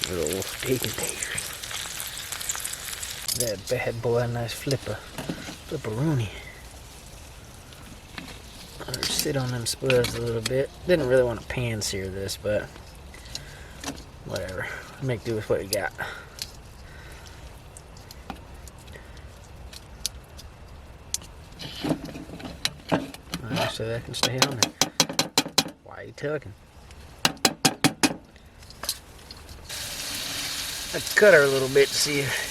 Good old steak and taters. That bad boy, a nice flipperoonie. I'll sit on them spuds a little bit. Didn't really want to pan sear this, but whatever. Make do with what you got. So that can stay on there. Why are you tugging? I cut her a little bit to see if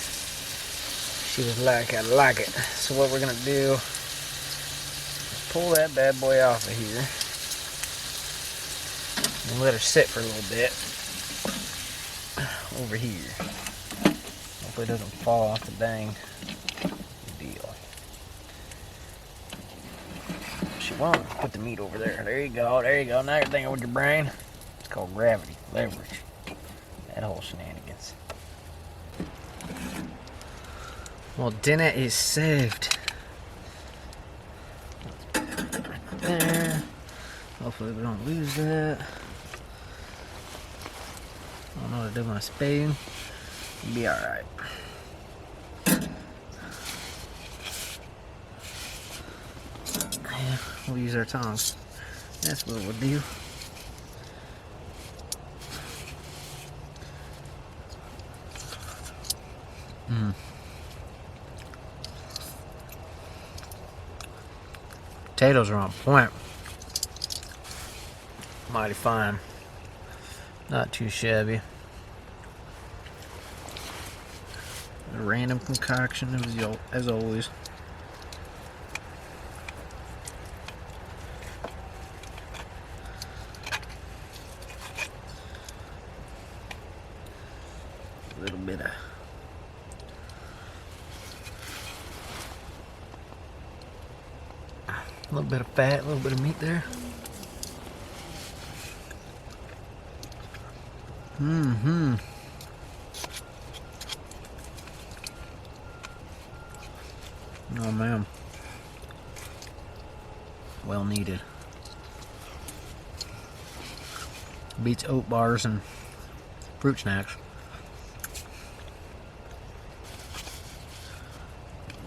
she was like, I like it. So what we're gonna do is pull that bad boy off of here and let her sit for a little bit over here. Hopefully it doesn't fall off the dang deal. She won't. Put the meat over there. There you go. There you go. Now you're thinking with your brain. It's called gravity, leverage. That whole shenanigans. Well, dinner is served. Right there. Hopefully we don't lose that. I don't know what to do with my spoon. Be alright. Yeah, we'll use our tongs. That's what we'll do. Potatoes are on point. Mighty fine. Not too shabby. A random concoction as always. A little bit of fat, a little bit of meat there. Oh man. Well needed. Beats oat bars and fruit snacks.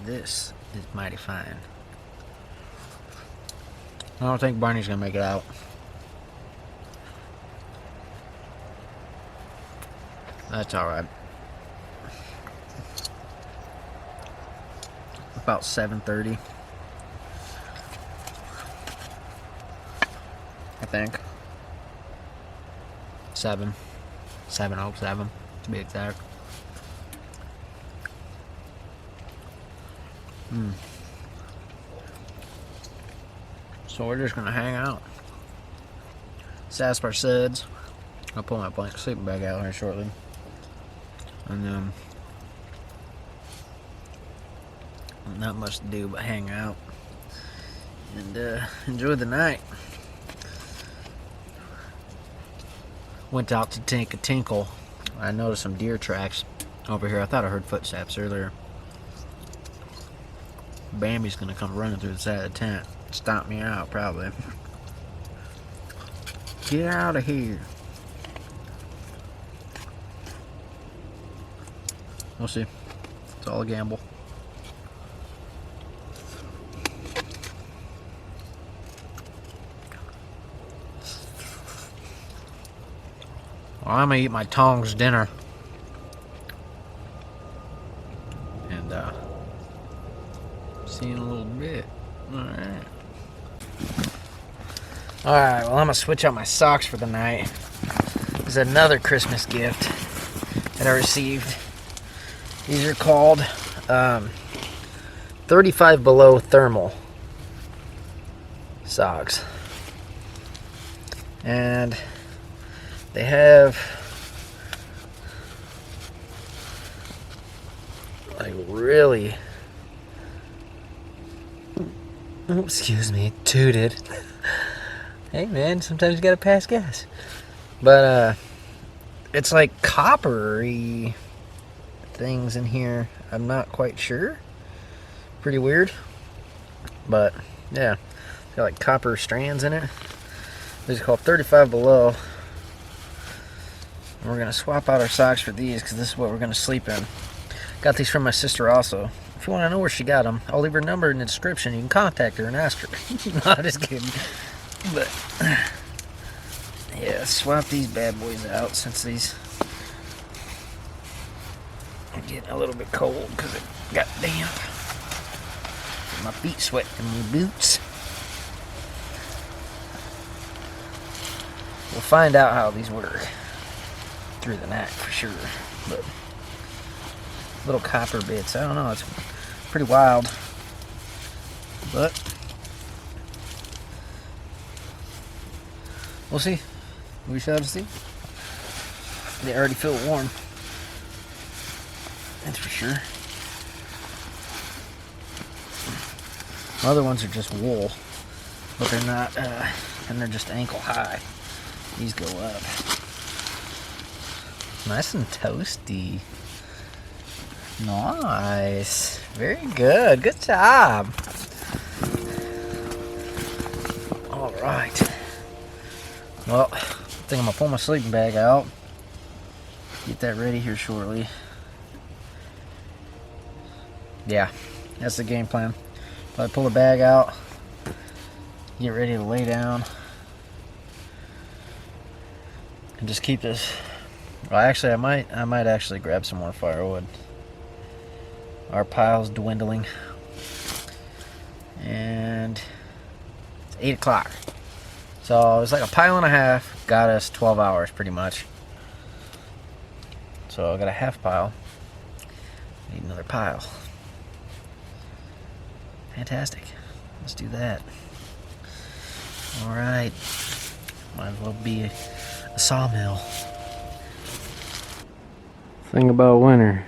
This is mighty fine. I don't think Barney's gonna make it out. That's alright. About 7:30, I think. 7:07 to be exact. So we're just gonna hang out. Sasp our suds. I'll pull my blanket sleeping bag out here shortly. And not much to do but hang out and enjoy the night. Went out to take a tinkle. I noticed some deer tracks over here. I thought I heard footsteps earlier. Bambi's gonna come running through the side of the tent. Stomp me out, probably. Get out of here. We'll see. It's all a gamble. Well, I'm gonna eat my tongs dinner. And see you in a little bit. Alright. Alright, well I'm gonna switch out my socks for the night. This is another Christmas gift that I received. These are called 35 below thermal socks. And they have like really, excuse me, tooted. Hey man, sometimes you gotta pass gas. But it's like coppery things in here. I'm not quite sure. Pretty weird. But yeah, got like copper strands in it. These are called 35 below. And we're gonna swap out our socks for these because this is what we're gonna sleep in. Got these from my sister also. If you want to know where she got them, I'll leave her number in the description. You can contact her and ask her. No, I'm just kidding. But yeah, swap these bad boys out since these are getting a little bit cold because it got damp. My feet sweat in my boots. We'll find out how these work through the night for sure. But little copper bits, I don't know, it's pretty wild. But we'll see. We shall see. They already feel warm. That's for sure. Other ones are just wool, but they're not, and they're just ankle high. These go up. Nice and toasty. Nice. Very good. Good job. All right. Well, I think I'm gonna pull my sleeping bag out. Get that ready here shortly. Yeah, that's the game plan. Probably pull the bag out, get ready to lay down, and just keep this. Well, actually, I might actually grab some more firewood. Our pile's dwindling, and it's 8 o'clock. So it's like a pile and a half. Got us 12 hours pretty much. So I got a half pile. Need another pile. Fantastic. Let's do that. Alright. Might as well be a sawmill. Thing about winter,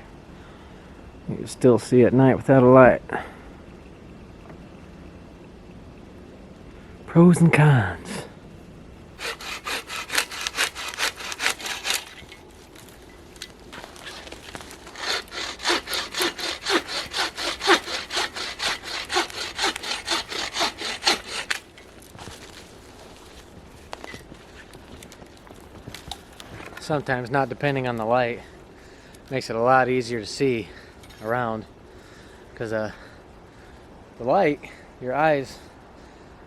you can still see at night without a light. Pros and cons. Sometimes not depending on the light makes it a lot easier to see around, because the light, your eyes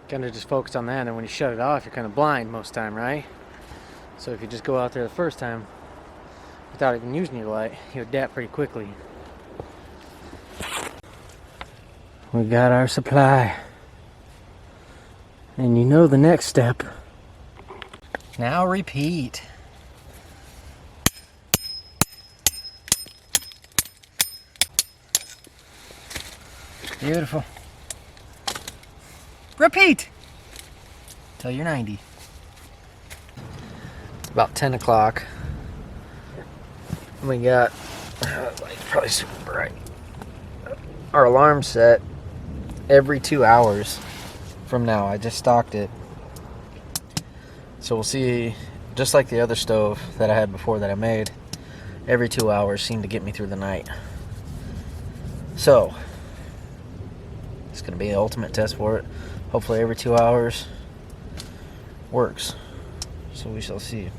kind of just focus on that, and when you shut it off you're kind of blind most of the time, right? So if you just go out there the first time without even using your light, you adapt pretty quickly. We got our supply, and you know the next step. Now repeat. Beautiful. Repeat till you're 90. It's about 10 o'clock. We got like probably super bright. Our alarm set every 2 hours from now. I just stocked it, so we'll see. Just like the other stove that I had before that I made, every 2 hours seemed to get me through the night. So it's going to be an ultimate test for it. Hopefully every 2 hours works. So we shall see.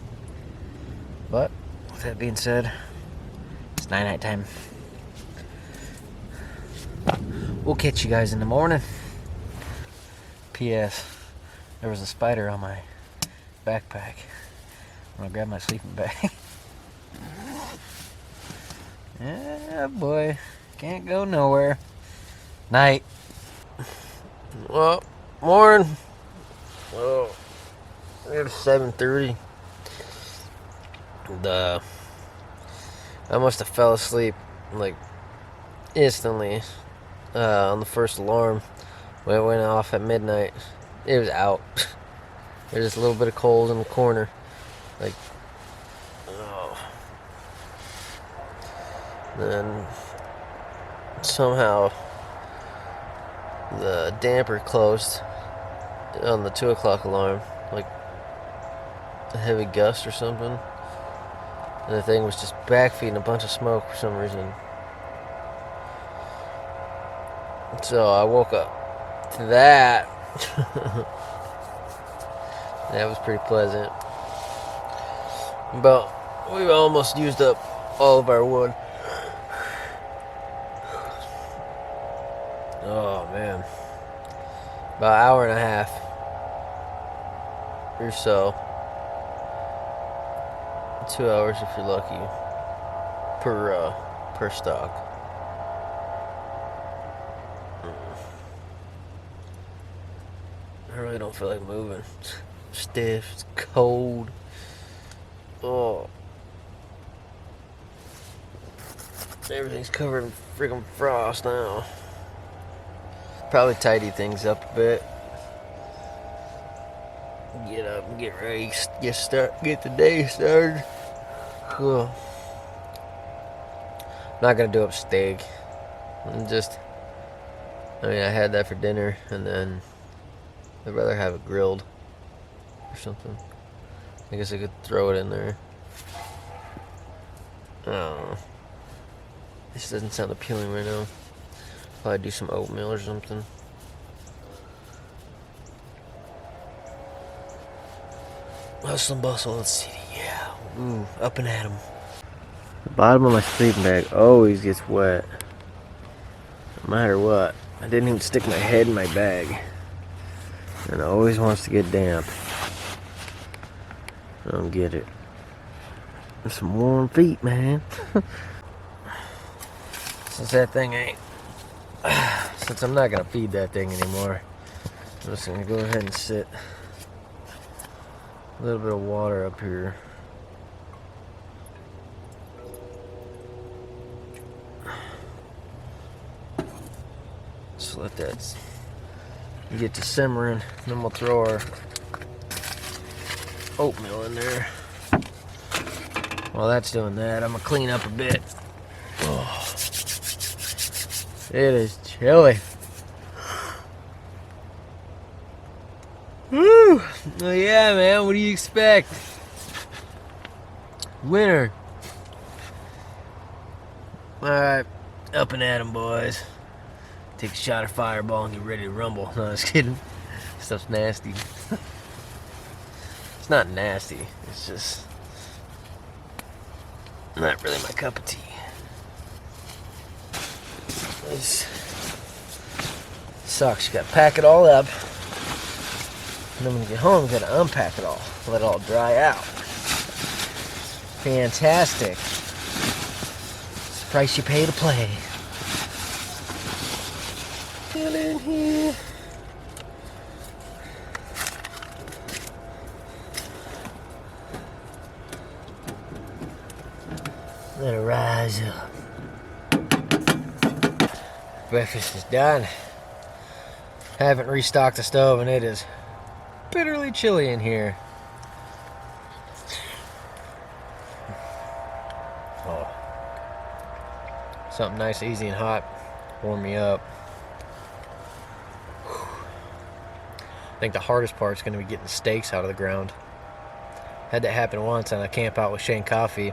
But with that being said, it's night time. We'll catch you guys in the morning. P.S. There was a spider on my backpack. I'm going to grab my sleeping bag. Yeah, boy. Can't go nowhere. Night. Well, morning. Oh, it's 7:30. I must have fell asleep like instantly on the first alarm when it went off at midnight. It was out. There's just a little bit of coals in the corner, like. Oh. Then somehow the damper closed on the 2 o'clock alarm, like a heavy gust or something, and the thing was just backfeeding a bunch of smoke for some reason. So I woke up to that. That was pretty pleasant. But we almost used up all of our wood. Oh man, about an hour and a half or so. 2 hours if you're lucky per stock. I really don't feel like moving. It's stiff, it's cold. Oh, everything's covered in freaking frost now. Probably tidy things up a bit. Get up and get ready. Get the day started. Cool. Not gonna do up steak. I had that for dinner, and then I'd rather have it grilled or something. I guess I could throw it in there. I don't know. This doesn't sound appealing right now. Probably do some oatmeal or something. Hustle and bustle, let's see. Yeah, ooh, up and at 'em. The bottom of my sleeping bag always gets wet. No matter what. I didn't even stick my head in my bag. And it always wants to get damp. I don't get it. There's some warm feet, man. Since that thing ain't... Since I'm not gonna feed that thing anymore, I'm just gonna go ahead and sit a little bit of water up here. Just let that get to simmering, then we'll throw our oatmeal in there. While that's doing that, I'm gonna clean up a bit. Oh, it is chilly. Woo! Oh yeah, man, what do you expect? Winter. Alright, up and at 'em, boys. Take a shot of Fireball and get ready to rumble. No, just kidding. Stuff's nasty. It's not nasty, it's just not really my cup of tea. This sucks. You gotta pack it all up. And then when you get home, you gotta unpack it all. Let it all dry out. Fantastic. It's the price you pay to play. Get in here. Let it rise up. Breakfast is done. Haven't restocked the stove and it is bitterly chilly in here. Oh. Something nice, easy, and hot. Warm me up. I think the hardest part is going to be getting stakes out of the ground. Had that happen once on a camp out with Shane Coffee.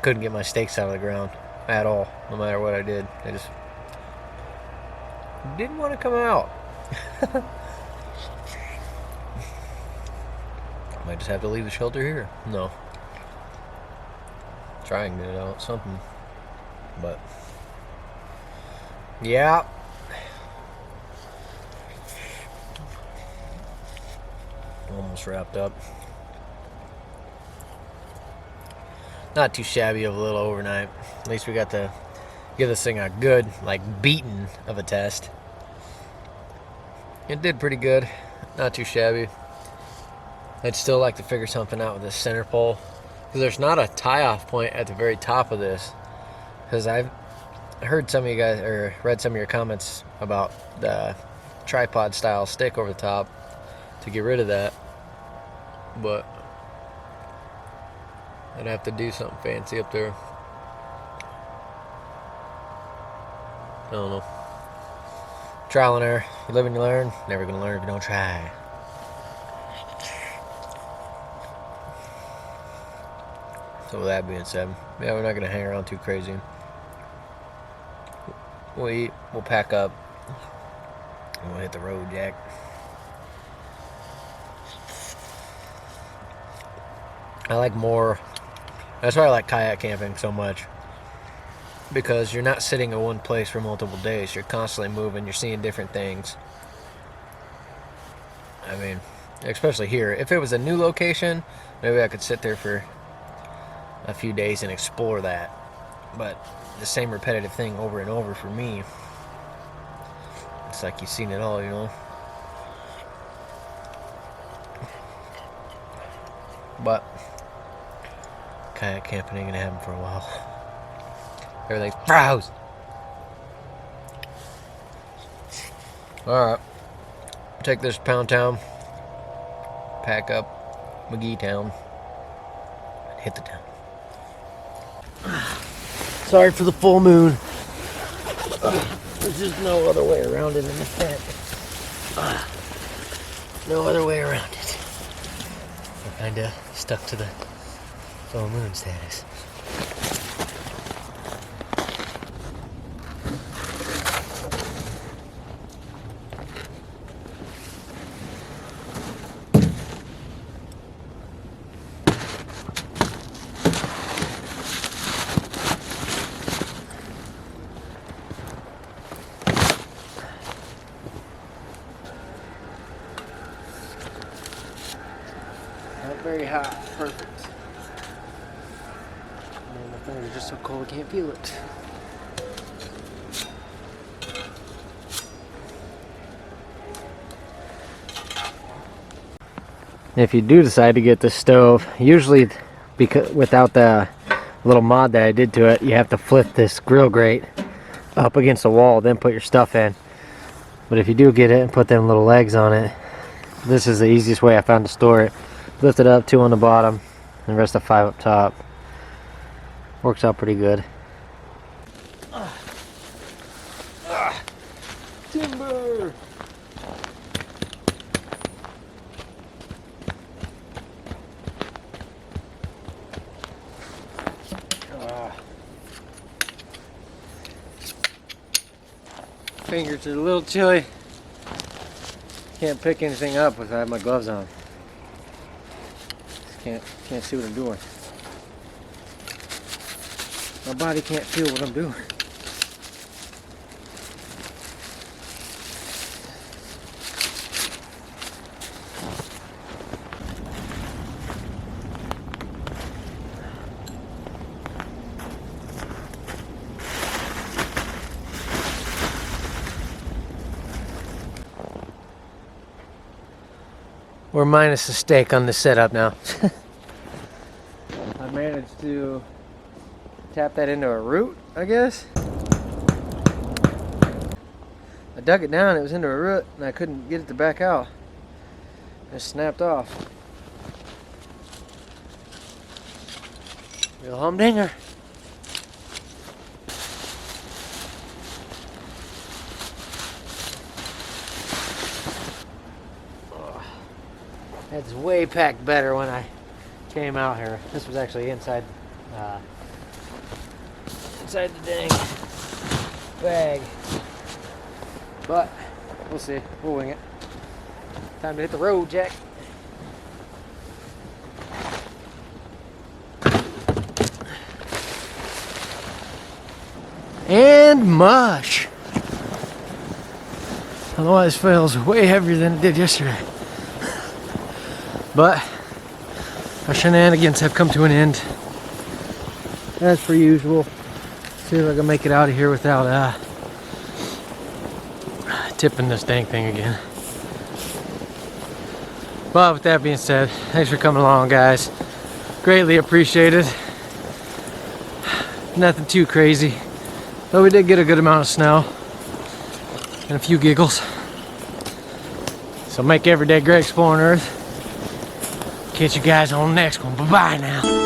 Couldn't get my stakes out of the ground at all, no matter what I did. They just didn't want to come out. Might just have to leave the shelter here. No. Try and get it out, something. But yeah. Almost wrapped up. Not too shabby of a little overnight. At least we got to give this thing a good, like, beating of a test. It did pretty good. Not too shabby. I'd still like to figure something out with this center pole, because there's not a tie-off point at the very top of this. Because I've heard some of you guys, or read some of your comments about the tripod style stick over the top to get rid of that. But I'd have to do something fancy up there. I don't know. Trial and error. You live and you learn. Never gonna learn if you don't try. So with that being said, yeah, we're not gonna hang around too crazy. We'll eat, we'll pack up, and we'll hit the road, Jack. I like more. That's why I like kayak camping so much. Because you're not sitting in one place for multiple days. You're constantly moving. You're seeing different things. I mean, especially here. If it was a new location, maybe I could sit there for a few days and explore that. But the same repetitive thing over and over for me, it's like you've seen it all, you know? But kayak camping ain't gonna happen for a while. Everything's froze. Alright. Take this to Pound Town. Pack up McGee Town. And hit the town. Sorry for the full moon. There's just no other way around it in the tent. No other way around it. I'm kinda stuck to the full moon status. Very hot. Perfect. Man, my fingers are just so cold I can't feel it. If you do decide to get this stove, usually because without the little mod that I did to it, you have to flip this grill grate up against the wall, then put your stuff in. But if you do get it and put them little legs on it, this is the easiest way I found to store it. Lift it up, 2 on the bottom, and the rest of 5 up top. Works out pretty good. Timber! Fingers are a little chilly. Can't pick anything up without my gloves on. Just can't see what I'm doing. My body can't feel what I'm doing. We're minus a steak on the setup now. I managed to tap that into a root, I guess. I dug it down, it was into a root, and I couldn't get it to back out. It snapped off. Real humdinger. It's way packed better when I came out here. This was actually inside the dang bag. But we'll see. We'll wing it. Time to hit the road, Jack. And mush. I don't know why this feels way heavier than it did yesterday. But our shenanigans have come to an end, as per usual. See if I can make it out of here without tipping this dang thing again. But with that being said, thanks for coming along, guys. Greatly appreciated. Nothing too crazy, but we did get a good amount of snow and a few giggles. So make every day great exploring Earth. Catch you guys on the next one. Bye-bye now.